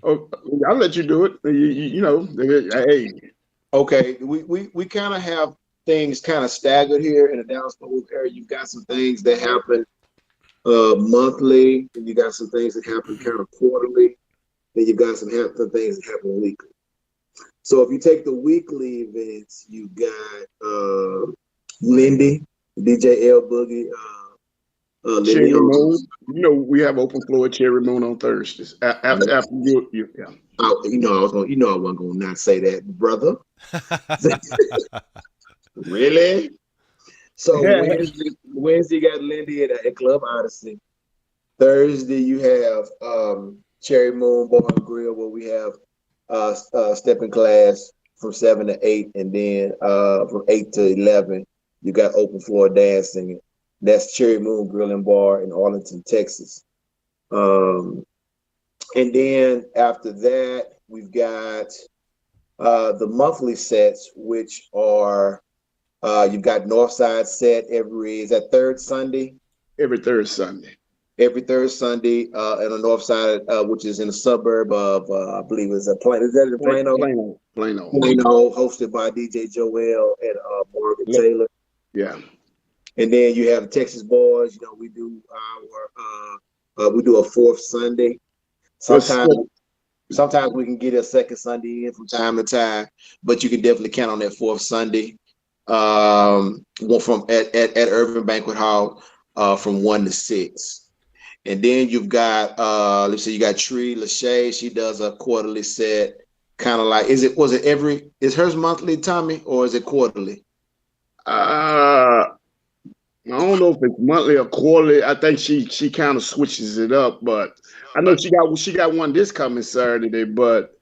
Speaker 2: Oh, I'll let you do it. You know, hey.
Speaker 3: Okay, we kind of have things kind of staggered here in the Dallas-Fort Worth area. You've got some things that happen monthly, and you got some things that happen kind of quarterly, then you've got some things that happen weekly. So if you take the weekly events, you got Lindy, DJ L Boogie,
Speaker 2: Cherry Moon. You know, we have open floor at Cherry Moon on Thursdays. After you, yeah.
Speaker 3: Oh, I wasn't gonna not say that, brother. Really? So Wednesday you got Lindy at Club Odyssey. Thursday you have Cherry Moon Bar and Grill, where we have stepping class from 7 to 8, and then from 8 to 11 you got open floor dancing. That's Cherry Moon Grill and Bar in Arlington, Texas. And then after that, we've got the monthly sets, which are you've got Northside set is that third Sunday?
Speaker 2: Every third Sunday.
Speaker 3: Every third Sunday, and the North Side, which is in the suburb of, I believe it's Plano. Is that in Plano?
Speaker 2: Plano.
Speaker 3: Hosted by DJ Joel and Morgan Taylor.
Speaker 2: Yeah.
Speaker 3: And then you have the Texas Boys. You know, we do a fourth Sunday. Sometimes we can get a second Sunday in from time to time, but you can definitely count on that fourth Sunday. From at Urban Banquet Hall from 1 to 6. And then you've got let's see, you got Tree Lachey. She does a quarterly set, kind of like is hers monthly, Tommie, or is it quarterly?
Speaker 2: I don't know if it's monthly or quarterly. I think she kind of switches it up, but I know she got one this coming Saturday, but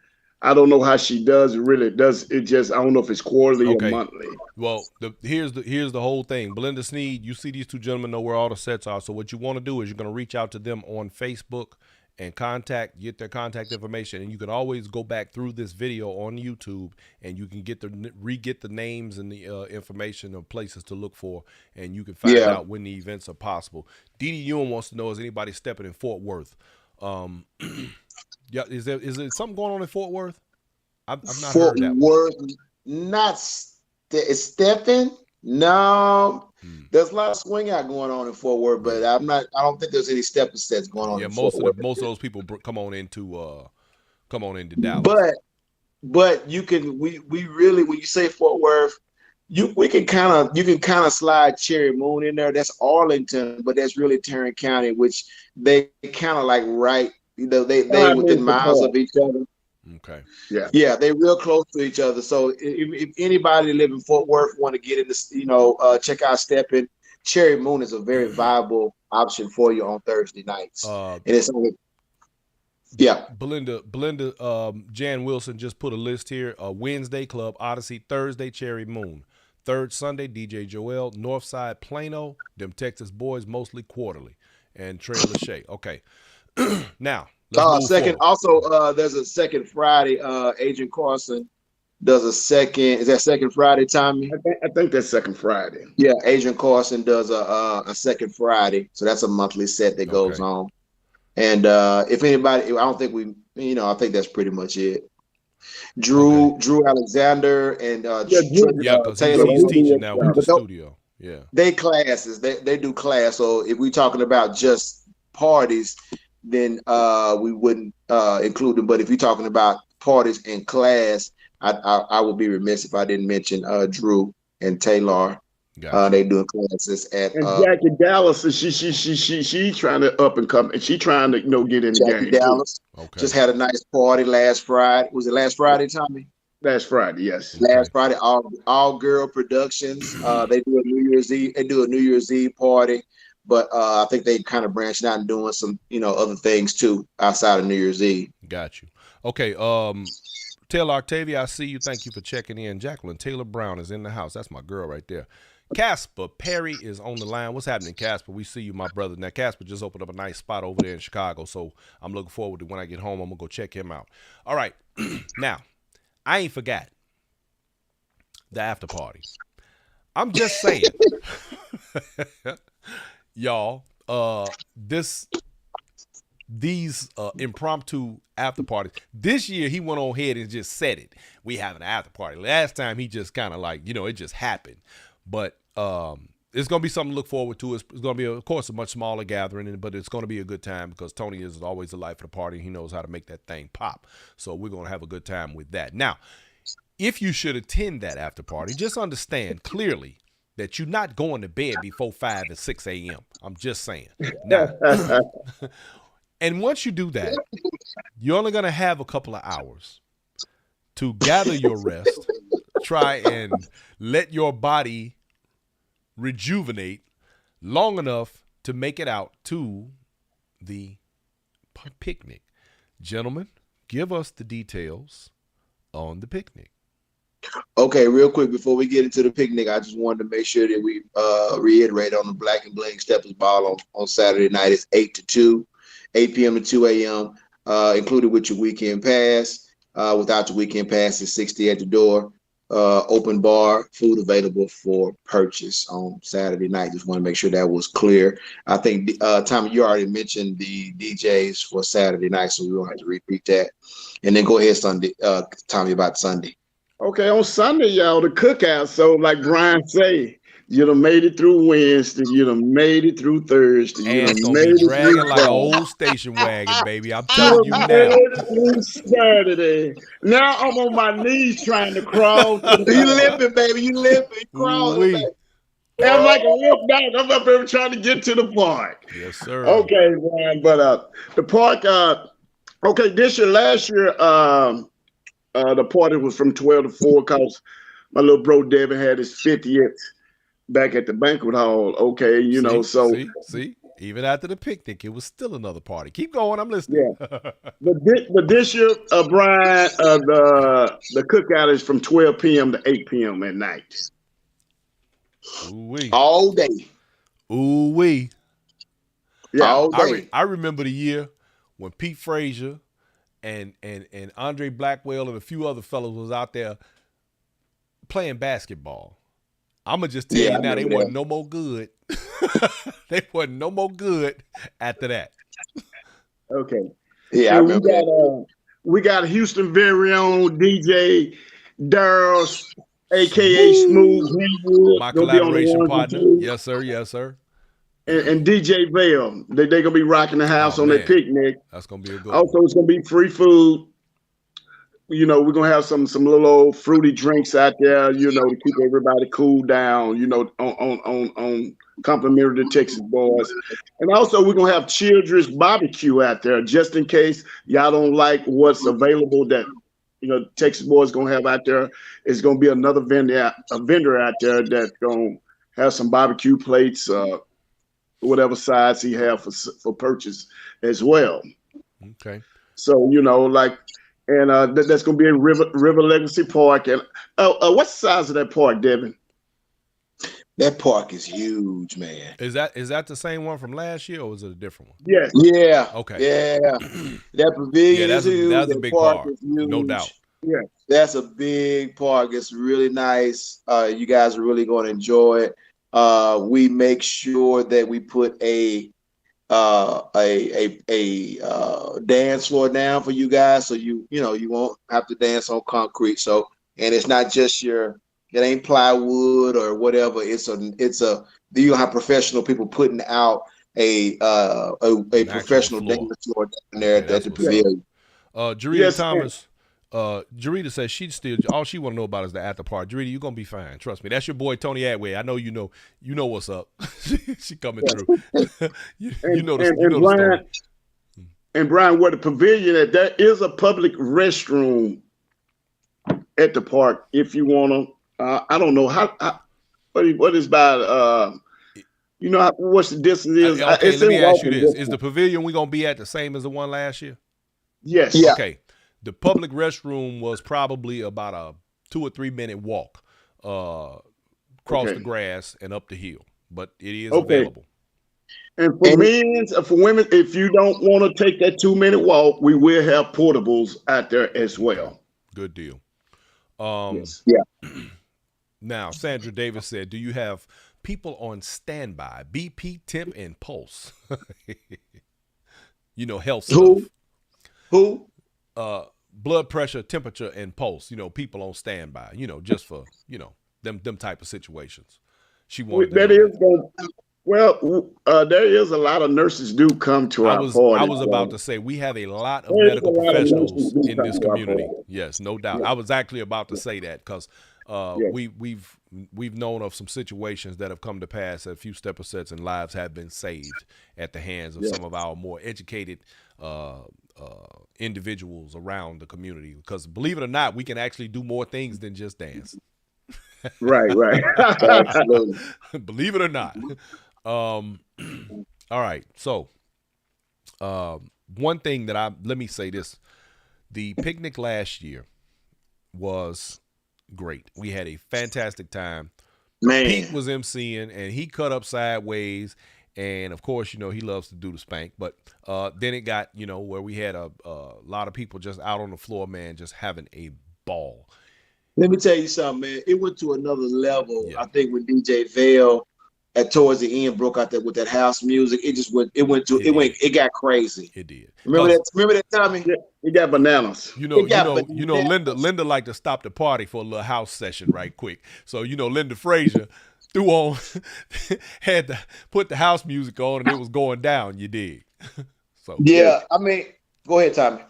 Speaker 2: I don't know how she does it. Really does it just I don't know if it's quarterly or monthly.
Speaker 1: Well, here's the whole thing. Belinda Sneed, you see these two gentlemen know where all the sets are. So what you want to do is you're going to reach out to them on Facebook and get their contact information, and you can always go back through this video on YouTube, and you can get the names and the information of places to look for, and you can find out when the events are possible. Dee Dee Ewan wants to know, is anybody stepping in Fort Worth? Yeah, is there something going on in Fort Worth? I've not heard that.
Speaker 3: Fort Worth, not Steppin. No, there's a lot of swing out going on in Fort Worth, but I don't think there's any stepping sets going on.
Speaker 1: Yeah, most of those people come on into Dallas.
Speaker 3: But you can we really, when you say Fort Worth, you can kind of slide Cherry Moon in there. That's Arlington, but that's really Tarrant County, which they kind of like right. They within miles of each other.
Speaker 1: Okay.
Speaker 3: Yeah, they're real close to each other. So if anybody live in Fort Worth want to get into, check out Steppin, Cherry Moon is a very viable option for you on Thursday nights. And it's only
Speaker 1: Belinda, Jan Wilson just put a list here. Wednesday Club Odyssey, Thursday Cherry Moon, third Sunday DJ Joel, Northside Plano, them Texas boys mostly quarterly, and Trey Lachey. Okay. Now.
Speaker 3: Second. Also, there's a second Friday. Agent Carson does a second. Is that second Friday, Tommie?
Speaker 2: I think that's second Friday.
Speaker 3: Yeah, Agent Carson does a second Friday, so that's a monthly set that goes on. And if anybody, I don't think I think that's pretty much it. Drew Alexander and
Speaker 1: Taylor. He's teaching now with the studio. Yeah,
Speaker 3: they classes. They do class. So if we're talking about just parties, then we wouldn't include them. But if you're talking about parties and class, I would be remiss if I didn't mention Drew and Taylor. Gotcha. They doing classes at
Speaker 2: Jackie Dallas. She trying to up and come, and she trying to get in the
Speaker 3: Jackie
Speaker 2: game.
Speaker 3: Dallas just had a nice party last Friday. Was it last Friday, Tommie?
Speaker 2: Last Friday, yes.
Speaker 3: Last Friday, all girl productions. They do a New Year's Eve. They do a New Year's Eve party. But I think they kind of branched out and doing some, other things too outside of New Year's Eve.
Speaker 1: Got you. Okay. Taylor Octavia, I see you. Thank you for checking in. Jacqueline Taylor Brown is in the house. That's my girl right there. Casper Perry is on the line. What's happening, Casper? We see you, my brother. Now, Casper just opened up a nice spot over there in Chicago, so I'm looking forward to when I get home. I'm going to go check him out. All right. Now, I ain't forgot the after party. I'm just saying. Y'all, these impromptu after parties. This year he went on ahead and just said it. We have an after party. Last time he just kind of like, it just happened. But it's gonna be something to look forward to. It's gonna be, of course, a much smaller gathering, but it's gonna be a good time because Tony is always the life of the party. He knows how to make that thing pop. So we're gonna have a good time with that. Now, if you should attend that after party, just understand clearly that you're not going to bed before 5 or 6 a.m. I'm just saying. Now, and once you do that, you're only going to have a couple of hours to gather your rest, try and let your body rejuvenate long enough to make it out to the picnic. Gentlemen, give us the details on the picnic.
Speaker 3: Okay, real quick before we get into the picnic, I just wanted to make sure that we reiterate on the Black and Bling Steppers Ball on Saturday night. It's 8 p.m. to 2 a.m., included with your weekend pass. Without your weekend pass, it's $60 at the door. Open bar, food available for purchase on Saturday night. Just want to make sure that was clear. I think, Tommie, you already mentioned the DJs for Saturday night, so we don't have to repeat that. And then go ahead, Tommie, about Sunday.
Speaker 2: Okay, on Sunday, y'all, the cookout. So like Brian say, you done made it through Wednesday, you done made it through Thursday, you
Speaker 1: and
Speaker 2: done made it
Speaker 1: dragging
Speaker 2: through
Speaker 1: like an old station wagon, baby. I'm telling you now.
Speaker 2: made it through Saturday. Now I'm on my knees trying to crawl.
Speaker 3: You limping, baby. You limping. Crawling, baby.
Speaker 2: I'm like a little dog. I'm up there trying to get to the park.
Speaker 1: Yes, sir.
Speaker 2: Okay, man. But the park. Okay, this year, last year, the party was from 12 to 4 because my little bro Devin had his 50th back at the banquet hall. Okay,
Speaker 1: See. Even after the picnic, it was still another party. Keep going. I'm listening.
Speaker 2: Yeah. But this year, Brian, the cookout is from 12 p.m. to 8 p.m. at night.
Speaker 1: Ooh-wee.
Speaker 3: All day.
Speaker 1: Ooh-wee.
Speaker 2: Yeah.
Speaker 3: All day.
Speaker 1: I remember the year when Pete Frazier and Andre Blackwell and a few other fellows was out there playing basketball. I'm going to just tell you now, they wasn't no more good. They wasn't no more good after that.
Speaker 2: Okay.
Speaker 3: Yeah, I remember that.
Speaker 2: We got Houston very own DJ Daryl, a.k.a. Smooth Greenwood.
Speaker 1: My collaboration partner. Yes, sir. Yes, sir.
Speaker 2: And DJ Vale. They're going to be rocking the house on their picnic.
Speaker 1: That's going to be a good
Speaker 2: Also,
Speaker 1: one.
Speaker 2: it's going to be free food. We're going to have some little old fruity drinks out there, to keep everybody cool down, on complimentary to Texas boys. And also, we're going to have Children's barbecue out there just in case y'all don't like what's available that, Texas boys going to have out there. It's going to be another vendor out there that's going to have some barbecue plates, whatever size he have for purchase as well.
Speaker 1: Okay.
Speaker 2: So, and that's going to be in River Legacy Park. And what's the size of that park, Devin?
Speaker 3: That park is huge, man.
Speaker 1: Is that the same one from last year, or is it a different one?
Speaker 2: Yes.
Speaker 3: Yeah.
Speaker 1: Okay.
Speaker 3: Yeah. That pavilion is huge.
Speaker 1: That's a big park, no doubt.
Speaker 2: Yeah.
Speaker 3: That's a big park. It's really nice. You guys are really going to enjoy it. We make sure that we put a dance floor down for you guys, so you won't have to dance on concrete. So, and it's not just it ain't plywood or whatever. You have professional people putting out a professional dance floor down there at the pavilion.
Speaker 1: Jarita Thomas. Jarita says all she want to know about is the after party. Jarita, you're gonna be fine. Trust me. That's your boy Tony Atway. I know you know what's up. She coming through. you know the story.
Speaker 2: And Brian, where the pavilion at, there is a public restroom at the park if you want to. I don't know what is by what's the distance is.
Speaker 1: Okay, let me ask you this: is the pavilion we gonna be at the same as the one last year?
Speaker 2: Yes.
Speaker 3: Yeah.
Speaker 1: Okay. The public restroom was probably about a 2 or 3 minute walk across the grass and up the hill, but it is available.
Speaker 2: And for women, if you don't want to take that 2 minute walk, we will have portables out there as well.
Speaker 1: Good deal.
Speaker 2: Yes.
Speaker 3: Yeah.
Speaker 1: Now, Sandra Davis said, "Do you have people on standby? BP, temp, and pulse." Health stuff.
Speaker 3: Who?
Speaker 1: Blood pressure, temperature, and pulse. People on standby. Just for them type of situations. She wanted
Speaker 2: there is a lot of nurses do come to our party.
Speaker 1: I was about to say we have a lot of medical professionals in this community. Yes, no doubt. I was actually about to say that because we've known of some situations that have come to pass that a few stepper sets and lives have been saved at the hands of some of our more educated individuals around the community, because believe it or not, we can actually do more things than just dance.
Speaker 2: Right.
Speaker 3: Absolutely.
Speaker 1: Believe it or not. All right. So one thing that let me say this, the picnic last year was great. We had a fantastic time.
Speaker 3: Man.
Speaker 1: Pete was emceeing and he cut up sideways. And of course, he loves to do the spank, but then it got, where we had a lot of people just out on the floor, man, just having a ball.
Speaker 3: Let me tell you something, man. It went to another level. Yeah. I think when DJ Vale towards the end broke out there with that house music, it got crazy.
Speaker 1: It did.
Speaker 3: Remember that, Tommie?
Speaker 2: Yeah, it got bananas.
Speaker 1: Linda liked to stop the party for a little house session right quick. So, Linda Frazier had to put the house music on and it was going down, you dig? So
Speaker 3: yeah, I mean, go ahead, Tommie.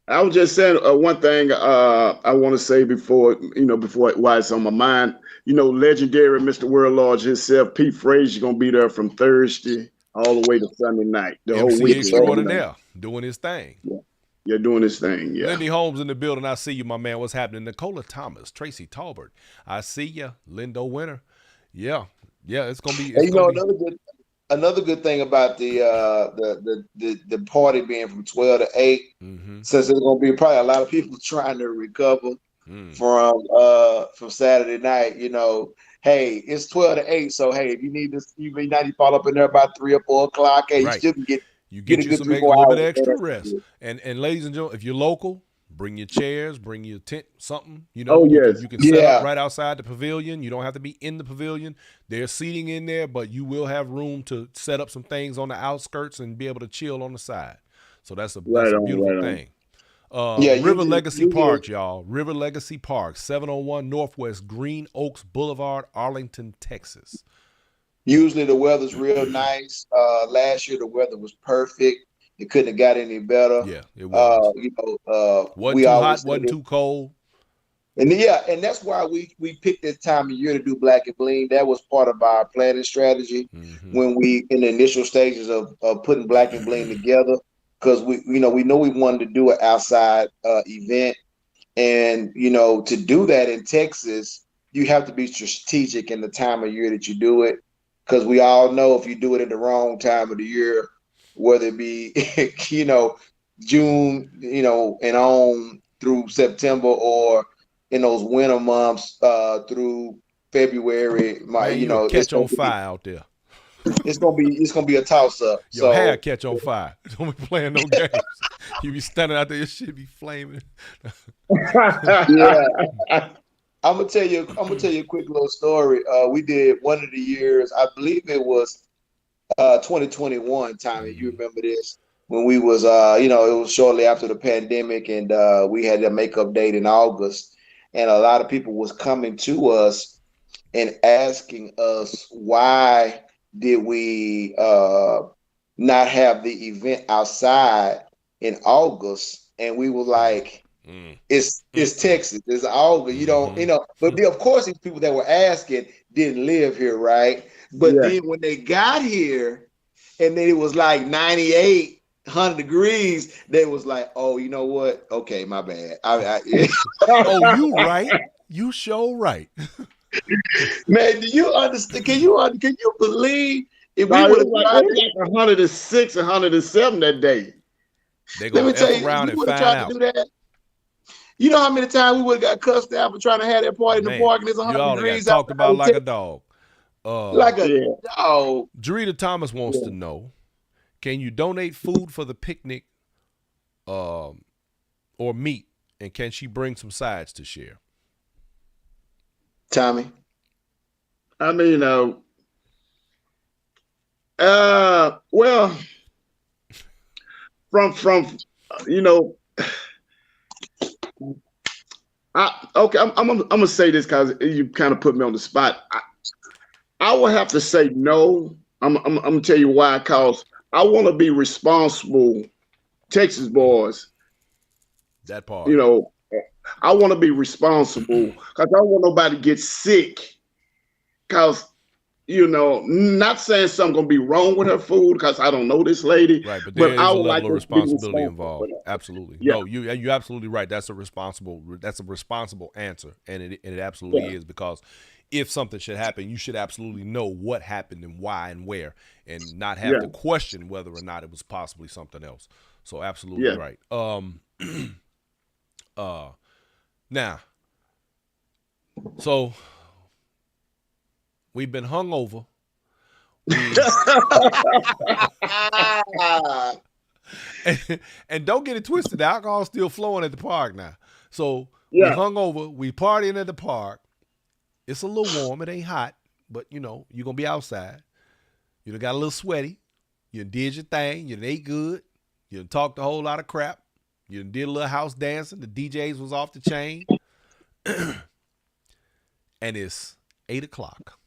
Speaker 2: I was just saying one thing I want to say before why it's on my mind. Legendary Mr. World Lodge himself, Pete Frazier, gonna be there from Thursday all the way to Sunday night, the whole
Speaker 1: MC
Speaker 2: weekend.
Speaker 1: extraordinaire doing his thing.
Speaker 2: Yeah, you're doing this thing. Yeah.
Speaker 1: Lindy Holmes in the building. I see you, my man. What's happening? Nicola Thomas, Tracy Talbert. I see you, Lindo Winter. Yeah, it's gonna be.
Speaker 3: Another good thing about the party being from 12 to 8, since there's gonna be probably a lot of people trying to recover from Saturday night. Hey, it's 12 to 8, so hey, if you need this, you may not fall up in there about 3 or 4 o'clock. Hey,
Speaker 1: right.
Speaker 3: You still can get
Speaker 1: you
Speaker 3: a good
Speaker 1: some a little bit extra rest. And ladies and gentlemen, if you're local, bring your chairs, bring your tent, something.
Speaker 2: Oh, yes.
Speaker 1: You can set up right outside the pavilion. You don't have to be in the pavilion. There's seating in there, but you will have room to set up some things on the outskirts and be able to chill on the side. So that's a beautiful thing. River Legacy Park, y'all. River Legacy Park, 701 Northwest Green Oaks Boulevard, Arlington, Texas.
Speaker 3: Usually the weather's real nice. Last year the weather was perfect. It couldn't have got any better.
Speaker 1: Yeah, it was. Wasn't too hot, wasn't too cold.
Speaker 3: And that's why we picked this time of year to do Black and Bling. That was part of our planning strategy when we in the initial stages of putting Black and Bling together, because we know we wanted to do an outside event, and to do that in Texas, you have to be strategic in the time of year that you do it, because we all know if you do it in the wrong time of the year, whether it be June and on through September, or in those winter months through February,
Speaker 1: catch on fire out there.
Speaker 3: It's gonna be a toss up.
Speaker 1: Your hair catch on fire. Don't be playing no games. You be standing out there, your shit be flaming.
Speaker 3: Yeah. I'm gonna tell you a quick little story. We did one of the years, I believe it was 2021, Tommie. You remember this? When we was it was shortly after the pandemic, and we had a makeup date in August, and a lot of people was coming to us and asking us, why did we not have the event outside in August? And we were like, it's Texas, it's August, but of course these people that were asking didn't live here, right? But then when they got here and then it was like 98, 100 degrees, they was like, oh, you know what? Okay, my bad.
Speaker 1: Oh, you right. You sure right.
Speaker 3: Man, do you understand? Can you believe if
Speaker 2: we
Speaker 3: would have
Speaker 2: like 106, 107 that day?
Speaker 1: They're gonna F around and find out.
Speaker 3: To do that, you know how many times we would have got cussed out for trying to have that party in the park, and it's 100 degrees
Speaker 1: got talked about like a dog.
Speaker 3: Like a dog.
Speaker 1: Jarita Thomas wants to know, can you donate food for the picnic or meat, and can she bring some sides to share?
Speaker 3: Tommie?
Speaker 2: I mean, well, from I'm gonna say this because you kind of put me on the spot. I will have to say no. I'm gonna tell you why. Because I want to be responsible, Texas boys.
Speaker 1: That part.
Speaker 2: I want to be responsible because I don't want nobody to get sick. Because, not saying something going to be wrong with her food because I don't know this lady.
Speaker 1: Right, but there is a level of responsibility involved. Absolutely. Yeah. No, you're absolutely right. That's a responsible answer, and it absolutely is, because if something should happen, you should absolutely know what happened and why and where, and not have to question whether or not it was possibly something else. So absolutely right. Now, so we've been hungover. And don't get it twisted. The alcohol's still flowing at the park now. So we hungover. We partying at the park. It's a little warm. It ain't hot, but you're gonna be outside. You done got a little sweaty. You done did your thing. You done ate good. You done talked a whole lot of crap. You done did a little house dancing. The DJs was off the chain. And it's 8 o'clock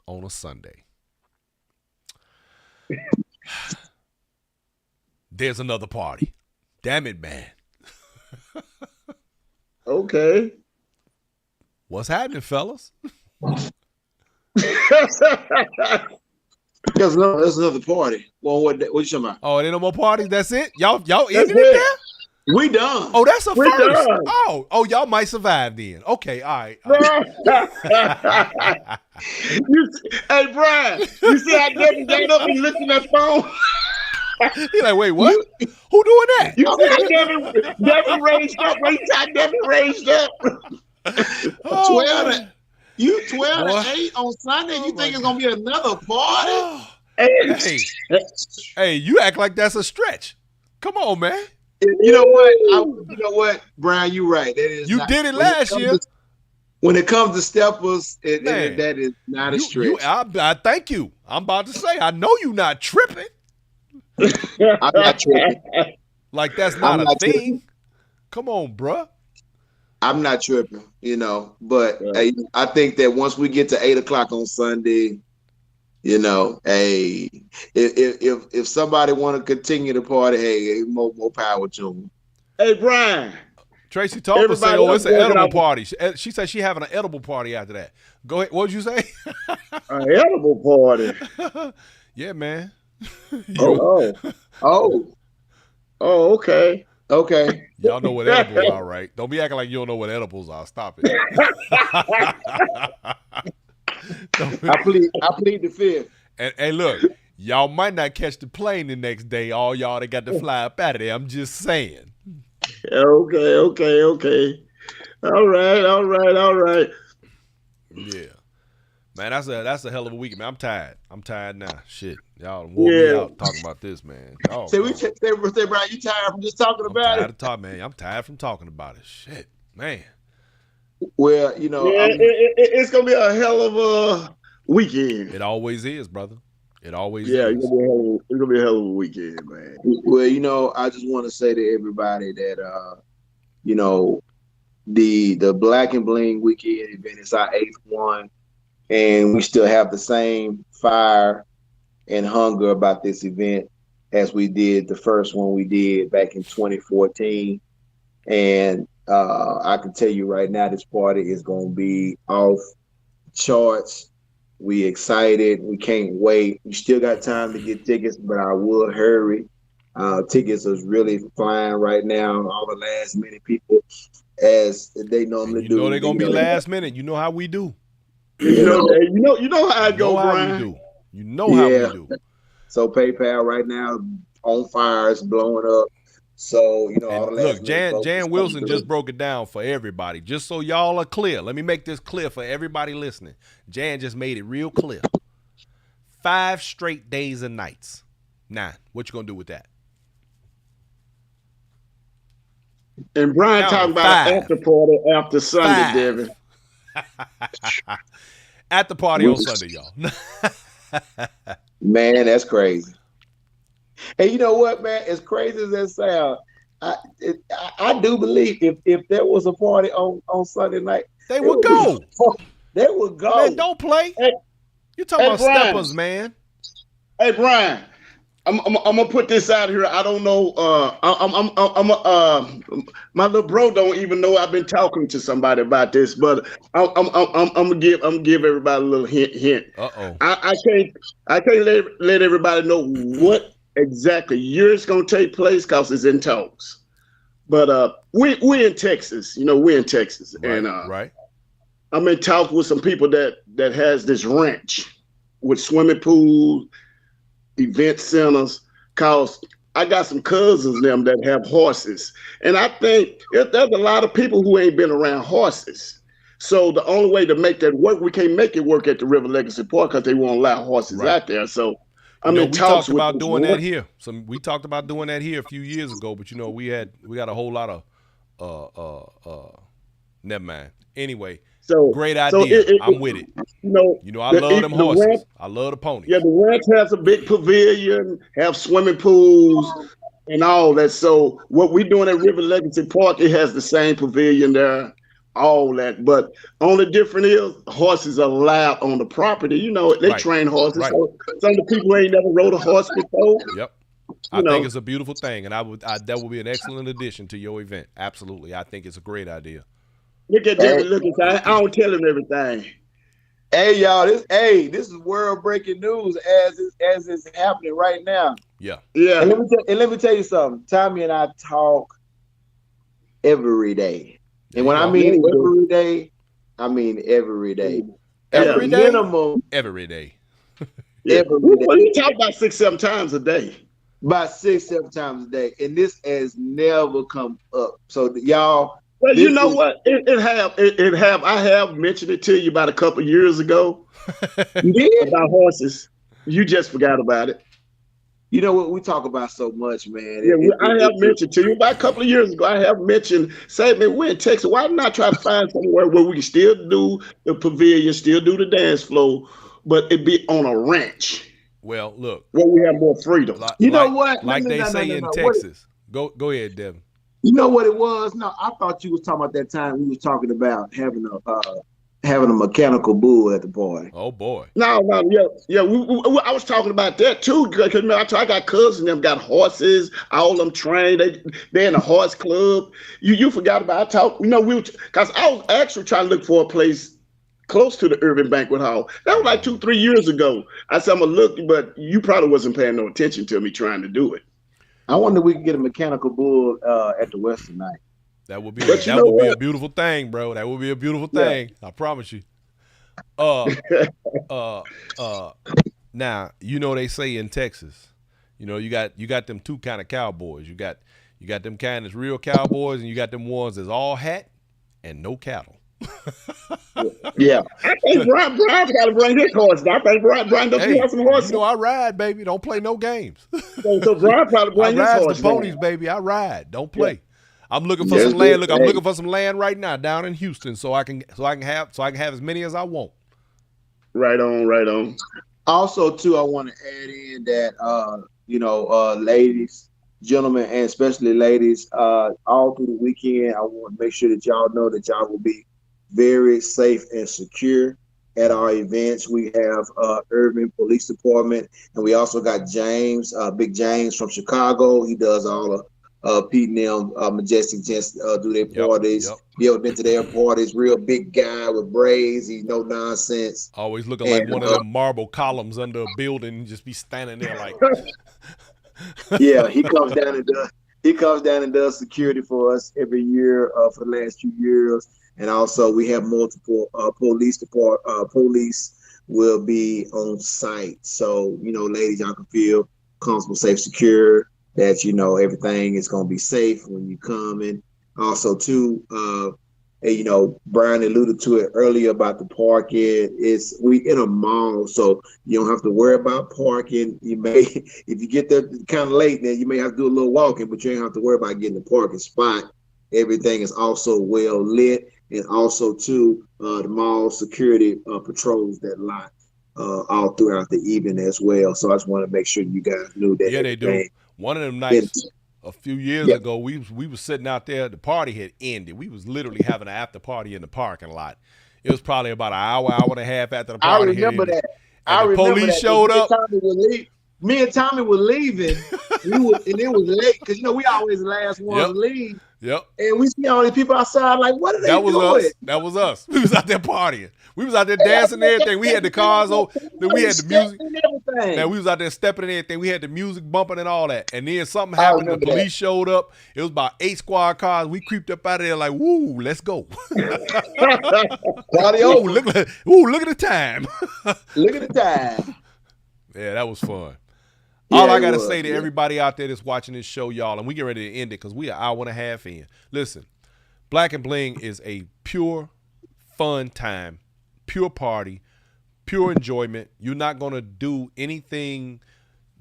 Speaker 1: on a Sunday. There's another party. Damn it, man.
Speaker 2: Okay.
Speaker 1: What's happening, fellas?
Speaker 3: There's another party. Well, what you talking about?
Speaker 1: Oh, there no more parties. That's it. Y'all
Speaker 2: That's
Speaker 1: ended it
Speaker 2: it.
Speaker 1: there.
Speaker 3: We done.
Speaker 1: Oh, that's a
Speaker 2: We're
Speaker 1: first.
Speaker 2: done.
Speaker 1: Oh, y'all might survive then. Okay, all right.
Speaker 2: Hey, Brian, you see how Devin got up and looked at that phone?
Speaker 1: He like, wait, what? Who doing that?
Speaker 2: You see how Devin raised up? Wait, you see how Devin raised up?
Speaker 1: Oh,
Speaker 3: 12
Speaker 1: man.
Speaker 3: to 12
Speaker 1: Boy.
Speaker 3: to 8 on Sunday.
Speaker 1: Oh,
Speaker 3: You
Speaker 1: my
Speaker 3: think it's gonna be another party?
Speaker 1: Oh.
Speaker 2: Hey,
Speaker 1: Hey, you act like that's a stretch. Come on, man.
Speaker 3: You know what, Brian? You're right. That is
Speaker 1: You did it last year.
Speaker 3: When it comes to steppers,
Speaker 1: Man,
Speaker 3: that is not a stretch.
Speaker 1: I thank you. I'm about to say, I know you not tripping.
Speaker 3: I'm not tripping.
Speaker 1: Like that's not
Speaker 3: I'm
Speaker 1: a
Speaker 3: not
Speaker 1: thing.
Speaker 3: tripping.
Speaker 1: Come on, bruh.
Speaker 3: I'm not tripping, but hey, I think that once we get to 8:00 on Sunday, hey, if somebody want to continue the party, hey, more power to them.
Speaker 2: Hey, Brian.
Speaker 1: Tracy told us, say, it's an
Speaker 2: else
Speaker 1: edible
Speaker 2: working
Speaker 1: party. She said she having an edible party after that. Go ahead. What did you say?
Speaker 2: An edible party.
Speaker 1: Yeah, man.
Speaker 2: Oh, okay.
Speaker 3: Okay.
Speaker 1: Y'all know what edibles are, right? Don't be acting like you don't know what edibles are. Stop it.
Speaker 3: I plead the fifth.
Speaker 1: And look, y'all might not catch the plane the next day. All y'all that got to fly up out of there. I'm just saying.
Speaker 2: Okay. All right.
Speaker 1: Yeah. Man, that's a hell of a week, man. I'm tired. I'm tired now. Shit. Y'all wore me out talking about this, man. Oh,
Speaker 3: Say, Brian, you tired from just talking about it?
Speaker 1: Man. I'm tired from talking about it. Shit, man.
Speaker 3: Well,
Speaker 2: it's gonna be a hell of a weekend.
Speaker 1: It always is, brother. It always
Speaker 2: Yeah,
Speaker 1: is.
Speaker 2: it's gonna be a hell of a weekend, man.
Speaker 3: Well, I just want to say to everybody that the Black and Bling weekend event is our 8th one, and we still have the same fire and hunger about this event as we did the first one we did back in 2014. And I can tell you right now, this party is going to be off charts. We excited. We can't wait. We still got time to get tickets, but I will hurry. Tickets is really flying right now. All the last minute people, as they normally do.
Speaker 1: They're gonna be last minute. You know how we do.
Speaker 2: You know how it go, Brian.
Speaker 1: You know how we do.
Speaker 3: So PayPal right now on fire, it's blowing up. So all the
Speaker 1: look, Jan Wilson just broke it down for everybody, just so y'all are clear. Let me make this clear for everybody listening. Jan just made it real clear. 5 straight days and nights. 9. What you gonna do with that?
Speaker 2: And Brian talking about an after party after Sunday,
Speaker 1: 5.
Speaker 2: Devin.
Speaker 1: At the party on Sunday, y'all.
Speaker 3: Man, that's crazy. And you know what, man? As crazy as that sounds, I do believe if there was a party on Sunday night,
Speaker 1: they would go.
Speaker 3: They would go.
Speaker 1: Man, don't play.
Speaker 2: Hey,
Speaker 1: you talking about
Speaker 2: Brian.
Speaker 1: steppers, man.
Speaker 2: Hey, Brian, I'm gonna put this out here. I don't know. My little bro don't even know I've been talking to somebody about this, but I'm gonna give everybody a little hint. I can't let everybody know what exactly year it's gonna take place because it's in talks. But we in Texas, we're in Texas,
Speaker 1: right,
Speaker 2: and
Speaker 1: right.
Speaker 2: I'm in talk with some people that has this ranch with swimming pools, event centers, cause I got some cousins them that have horses, and I think there's a lot of people who ain't been around horses. So the only way to make that work, we can't make it work at the River Legacy Park because they won't allow horses out there. So I'm in talks with
Speaker 1: about doing that here. We talked about doing that here a few years ago, but we got a whole lot of never mind. Anyway.
Speaker 2: So
Speaker 1: great idea. I'm with it. I love them horses. Ranch, I love the ponies.
Speaker 2: Yeah, the ranch has a big pavilion, have swimming pools and all that. So what we're doing at River Legacy Park, it has the same pavilion there, all that. But only different is horses are allowed on the property. They train horses. Right. So some of the people ain't never rode a horse before.
Speaker 1: Yep. I think it's a beautiful thing, and that would be an excellent addition to your event. Absolutely, I think it's a great idea.
Speaker 2: Look at Devin. Look at I don't tell him everything.
Speaker 3: Hey y'all, this is world breaking news as it's happening right now.
Speaker 1: Yeah.
Speaker 3: And let me tell you something. Tommie and I talk every day, and when I mean every day, I mean every day.
Speaker 1: Every day.
Speaker 3: Minimum
Speaker 1: every day.
Speaker 3: Every day.
Speaker 2: Well, you talk about 6-7 times a day.
Speaker 3: About 6-7 times a day, and this has never come up. So y'all.
Speaker 2: Well, you know what? It have. I have mentioned it to you about a couple of years ago. You did about horses. You just forgot about it.
Speaker 3: You know what? We talk about so much, man.
Speaker 2: Yeah, I have mentioned to you about a couple of years ago. I have mentioned, say, man, we're in Texas. Why not try to find somewhere where we can still do the pavilion, still do the dance floor, but it be on a ranch?
Speaker 1: Well, look,
Speaker 2: where we have more freedom.
Speaker 3: You know what?
Speaker 1: Like they say in Texas. Go ahead, Devin.
Speaker 3: You know what it was? No, I thought you was talking about that time we was talking about having a mechanical bull at the party.
Speaker 1: Oh boy.
Speaker 2: No, yeah. I was talking about that too because I got cousins them got horses, all them trained. They in a horse club. You forgot about because I was actually trying to look for a place close to the Urban Banquet Hall. That was like 2-3 years ago. I said I'm gonna look, but you probably wasn't paying no attention to me trying to do it.
Speaker 3: I wonder if we can get a mechanical bull at the West tonight.
Speaker 1: That would be a beautiful thing, bro. That would be a beautiful thing. Yeah. I promise you. Now, they say in Texas, you got them two kind of cowboys. You got them kind that's real cowboys, and you got them ones that's all hat and no cattle.
Speaker 2: Yeah. I think Brian's got to bring his horse. I think Brian does have some horses.
Speaker 1: I ride, baby. Don't play no games.
Speaker 2: So Brian probably bring his horse.
Speaker 1: The ponies, baby. I ride. Don't play. Yeah. I'm looking for some land. Look, I'm looking for some land right now down in Houston, so I can have as many as I want.
Speaker 2: Right on.
Speaker 3: Also, too, I want to add in that ladies, gentlemen, and especially ladies, all through the weekend, I want to make sure that y'all know that y'all will be very safe and secure at our events. We have Urban Police Department, and we also got James, Big James from Chicago. He does all the Pete and them Majestic Gents do their parties. You ever been to their parties? Real big guy with braids. He's no nonsense.
Speaker 1: Always looking like one of them marble columns under a building and just be standing there like.
Speaker 3: Yeah, he comes down and does security for us every year for the last few years. And also we have multiple police will be on site. So, ladies, y'all can feel comfortable, safe, secure, that, everything is going to be safe when you come in. Also, too, Brian alluded to it earlier about the parking. We in a mall, so you don't have to worry about parking. You may, if you get there kind of late, then you may have to do a little walking, but you ain't have to worry about getting a parking spot. Everything is also well lit, and also too, the mall security patrols that lot all throughout the evening as well. So I just want to make sure you guys knew that.
Speaker 1: Yeah, they do. One of them nights a few years ago, we was sitting out there. The party had ended. We was literally having an after party in the parking lot. It was probably about an hour and a half after the party.
Speaker 3: I remember that.
Speaker 1: And the police showed up.
Speaker 3: Me and Tommie were leaving, and it was late because we always the last one to leave.
Speaker 1: Yep.
Speaker 3: And we see all these people outside, like, what are they doing?
Speaker 1: That was us. We was out there partying. We was out there dancing and everything. We had the cars on. Then we had the music. Now we was out there stepping and everything. We had the music bumping and all that. And then something happened. The police showed up. It was about 8 squad cars. We creeped up out of there like, woo, let's go.
Speaker 3: Party over.
Speaker 1: Look at the time.
Speaker 3: Look at the time.
Speaker 1: Yeah, that was fun. All I got to say to everybody out there that's watching this show, y'all, and we get ready to end it because we are an hour and a half in. Listen, Black and Bling is a pure fun time, pure party, pure enjoyment. You're not going to do anything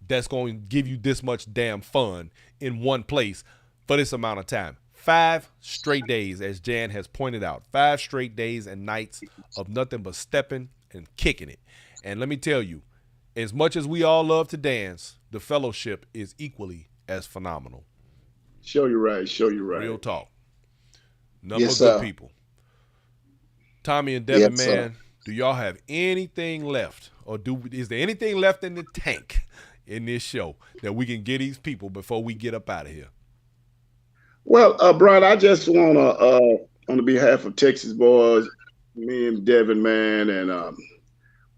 Speaker 1: that's going to give you this much damn fun in one place for this amount of time. 5 straight days, as Jan has pointed out, 5 straight days and nights of nothing but stepping and kicking it. And let me tell you, as much as we all love to dance, the fellowship is equally as phenomenal.
Speaker 2: Show you right.
Speaker 1: Real talk. Number of good people. Tommie and Devin, man, do y'all have anything left? Or is there anything left in the tank? in this show that we can get these people before we get up out of here?
Speaker 2: Well, Brian, I just want to, on the behalf of Texas boys, me and Devin, man, and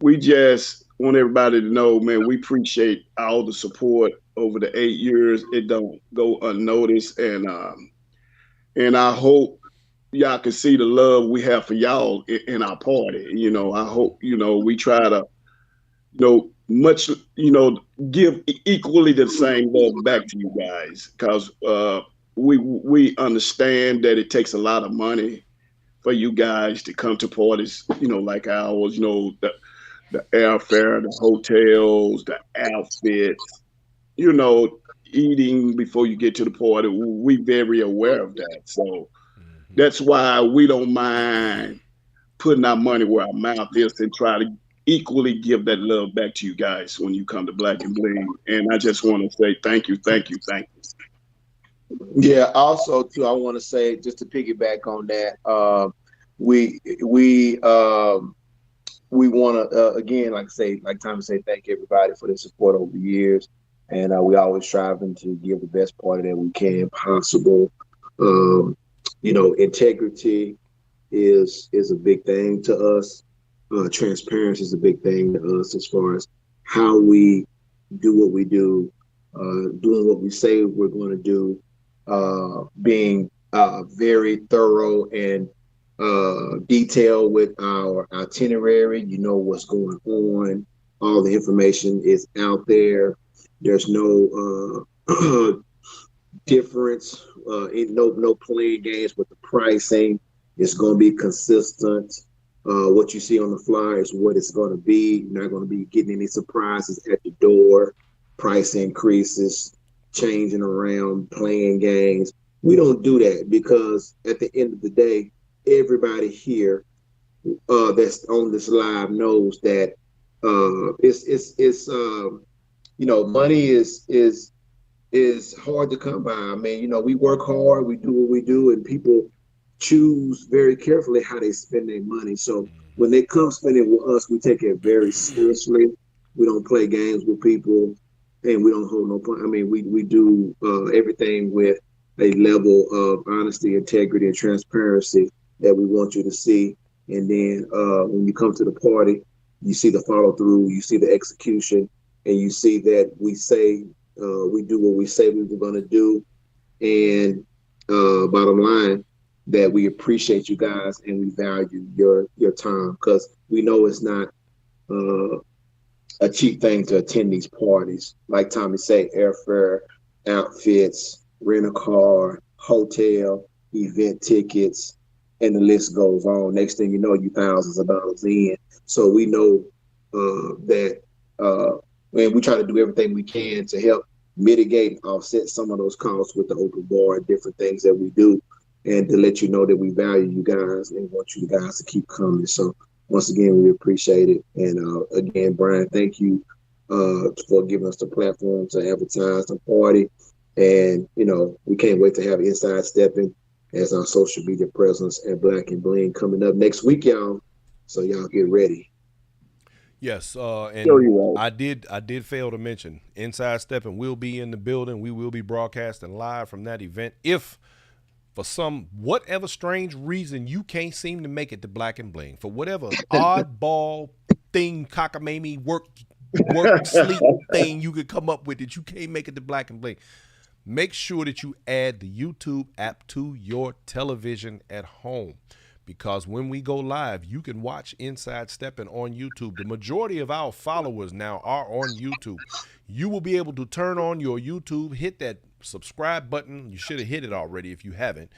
Speaker 2: we just want everybody to know, man, we appreciate all the support over the 8 years. It don't go unnoticed, and I hope y'all can see the love we have for y'all in our party. I hope we try to much give equally the same love back to you guys because we understand that it takes a lot of money for you guys to come to parties like ours. The airfare, the hotels, the outfits, eating before you get to the party. We very aware of that. So that's why we don't mind putting our money where our mouth is and try to equally give that love back to you guys when you come to Black and Bling. And I just want to say thank you, thank you, thank you.
Speaker 3: Yeah. Also, too, I want to say just to piggyback on that, we want to again, like Tommy say, thank everybody for the support over the years, and we always striving to give the best party that we can possible. Integrity is a big thing to us. Transparency is a big thing to us as far as how we do what we do, doing what we say we're going to do, being very thorough and detailed with our itinerary. You know what's going on. All the information is out there. There's no difference, no playing games with the pricing. It's going to be consistent. What you see on the flyer is what it's going to be. You're not going to be getting any surprises at the door, price increases, changing around, playing games. We don't do that because at the end of the day, everybody here that's on this live knows that money is hard to come by. I mean, we work hard, we do what we do, and people choose very carefully how they spend their money. So when they come spending with us, we take it very seriously. We don't play games with people, and we don't hold no point. I mean, we do everything with a level of honesty, integrity, and transparency that we want you to see. And then when you come to the party, you see the follow through, you see the execution, and you see that we say we do what we say we were going to do. And bottom line, that we appreciate you guys and we value your time because we know it's not a cheap thing to attend these parties. Like Tommie said, airfare, outfits, rent a car, hotel, event tickets, and the list goes on. Next thing you know, you thousands of dollars in. So we know that and we try to do everything we can to help mitigate and offset some of those costs with the open bar and different things that we do, and to let you know that we value you guys and want you guys to keep coming. So once again, we appreciate it. And again, Brian, thank you for giving us the platform to advertise the party. And, we can't wait to have Inside Steppin as our social media presence at Black and Bling coming up next week, y'all. So y'all get ready.
Speaker 1: Yes, and I did fail to mention Inside Steppin will be in the building. We will be broadcasting live from that event. If for some whatever strange reason you can't seem to make it to Black and Bling, for whatever oddball thing, cockamamie work sleep thing you could come up with that you can't make it to Black and Bling, make sure that you add the YouTube app to your television at home. Because when we go live, you can watch Inside Steppin on YouTube. The majority of our followers now are on YouTube. You will be able to turn on your YouTube, hit that subscribe button. You should have hit it already if you haven't.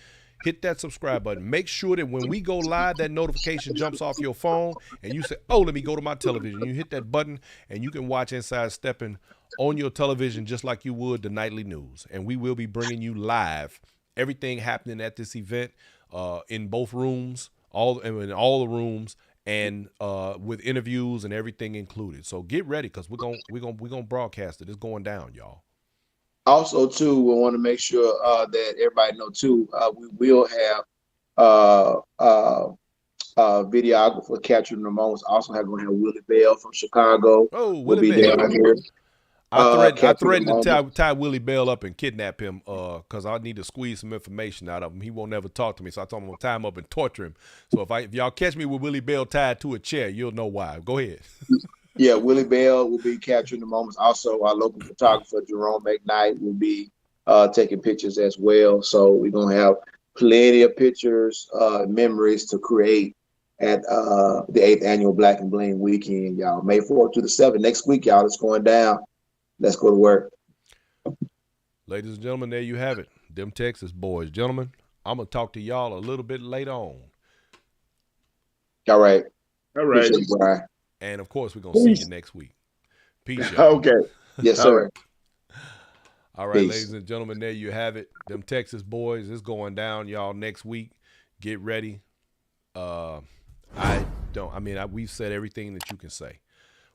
Speaker 1: Hit that subscribe button. Make sure that when we go live, that notification jumps off your phone and you say, oh, let me go to my television. You hit that button and you can watch Inside Steppin on your television just like you would the nightly news. And we will be bringing you live everything happening at this event. In both rooms, in all the rooms, and with interviews and everything included. So get ready because we're gonna broadcast it. It's going down, y'all.
Speaker 3: Also, too, we want to make sure that everybody know too. We will have videographer capturing the moments. Also, going to have Willie Bell from Chicago.
Speaker 1: Oh,
Speaker 3: will be
Speaker 1: Willie Bell.
Speaker 3: down here.
Speaker 1: I
Speaker 3: Capture the
Speaker 1: threatened to
Speaker 3: moment.
Speaker 1: tie Willie Bell up and kidnap him because I need to squeeze some information out of him. He won't never talk to me, so I told him I'm gonna tie him up and torture him. So if y'all catch me with Willie Bell tied to a chair, you'll know why. Go ahead.
Speaker 3: Yeah, Willie Bell will be capturing the moments. Also, our local photographer Jerome McKnight will be taking pictures as well. So we're gonna have plenty of pictures, memories to create at the 8th annual Black and Bling weekend, y'all. May 4th to the 7th next week, y'all. It's going down. Let's go to work.
Speaker 1: Ladies and gentlemen, there you have it. Them Texas boys. Gentlemen, I'm gonna talk to y'all a little bit later on.
Speaker 3: All right.
Speaker 2: All right.
Speaker 3: Appreciate you, Brian.
Speaker 1: And of course, we're gonna see you next week. Peace, y'all.
Speaker 2: Okay.
Speaker 3: Yes,
Speaker 2: All
Speaker 3: sir.
Speaker 2: right.
Speaker 1: All right,
Speaker 3: Peace.
Speaker 1: ladies and gentlemen, there you have it. Them Texas boys is going down, y'all, next week. Get ready. We've said everything that you can say.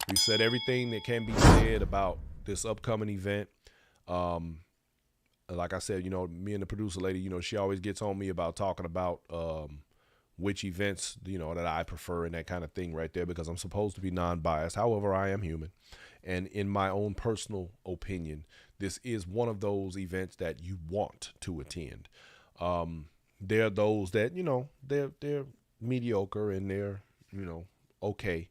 Speaker 1: We've said everything that can be said about this upcoming event. Like I said, me and the producer lady, she always gets on me about talking about which events, that I prefer and that kind of thing right there, because I'm supposed to be non-biased. However, I am human. And in my own personal opinion, this is one of those events that you want to attend. There are those that, they're mediocre and they're, okay.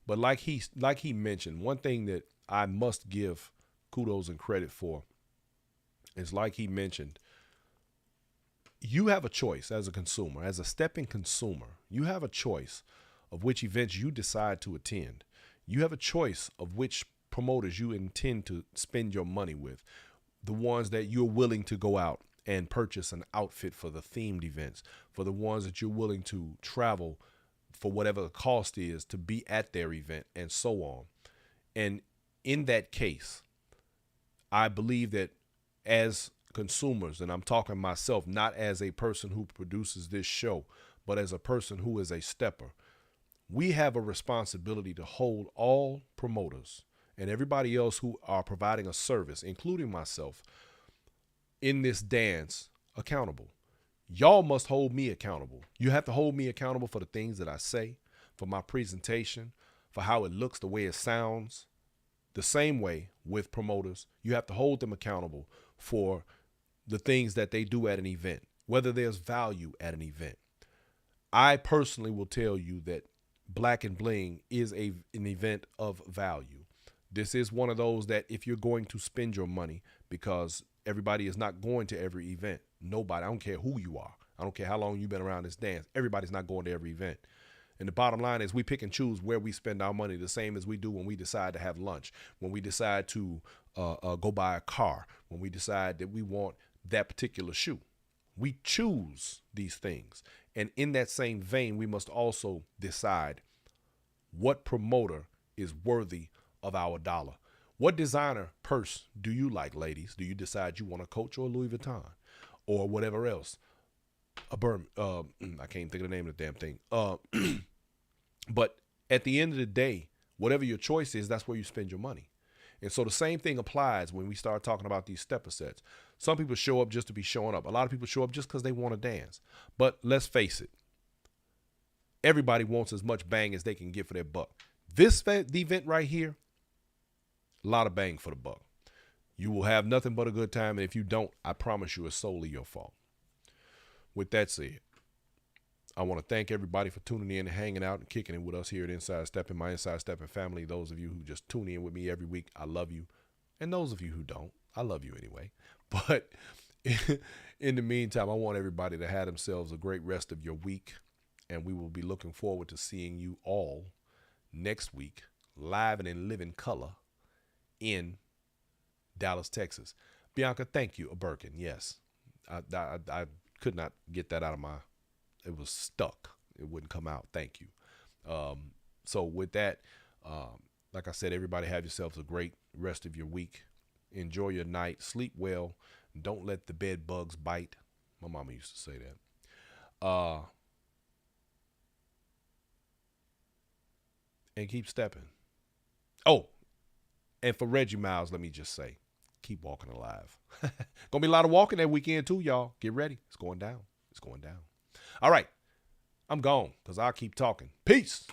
Speaker 1: But like he mentioned, one thing that I must give kudos and credit for is, like he mentioned, you have a choice as a consumer, as a stepping consumer. You have a choice of which events you decide to attend. You have a choice of which promoters you intend to spend your money with, the ones that you're willing to go out and purchase an outfit for the themed events, for the ones that you're willing to travel for whatever the cost is to be at their event, and so on. And in that case, I believe that as consumers, and I'm talking myself, not as a person who produces this show, but as a person who is a stepper, we have a responsibility to hold all promoters and everybody else who are providing a service, including myself, in this dance accountable. Y'all must hold me accountable. You have to hold me accountable for the things that I say, for my presentation, for how it looks, the way it sounds. The same way with promoters, you have to hold them accountable for the things that they do at an event, whether there's value at an event. I personally will tell you that Black and Bling is an event of value. This is one of those that if you're going to spend your money, because everybody is not going to every event. Nobody, I don't care who you are. I don't care how long you've been around this dance. Everybody's not going to every event. And the bottom line is we pick and choose where we spend our money, the same as we do when we decide to have lunch, when we decide to go buy a car, when we decide that we want that particular shoe. We choose these things. And in that same vein, we must also decide what promoter is worthy of our dollar. What designer purse do you like, ladies? Do you decide you want a Coach or a Louis Vuitton or whatever else? I can't think of the name of the damn thing. But at the end of the day, whatever your choice is, that's where you spend your money. And so the same thing applies when we start talking about these stepper sets. Some people show up just to be showing up. A lot of people show up just because they want to dance. But let's face it, everybody wants as much bang as they can get for their buck. The event right here, a lot of bang for the buck. You will have nothing but a good time. And if you don't, I promise you it's solely your fault. With that said, I want to thank everybody for tuning in and hanging out and kicking it with us here at Inside Steppin, my Inside Steppin family. Those of you who just tune in with me every week, I love you. And those of you who don't, I love you anyway. But in the meantime, I want everybody to have themselves a great rest of your week. And we will be looking forward to seeing you all next week, live and in living color in Dallas, Texas. Bianca, thank you. A Birkin, yes. I could not get that out of my... It was stuck. It wouldn't come out. Thank you. So with that, like I said, everybody have yourselves a great rest of your week. Enjoy your night. Sleep well. Don't let the bed bugs bite. My mama used to say that. And keep stepping. Oh, and for Reggie Miles, let me just say, keep walking alive. Gonna be a lot of walking that weekend too, y'all. Get ready. It's going down. It's going down. All right, I'm gone because I'll keep talking. Peace.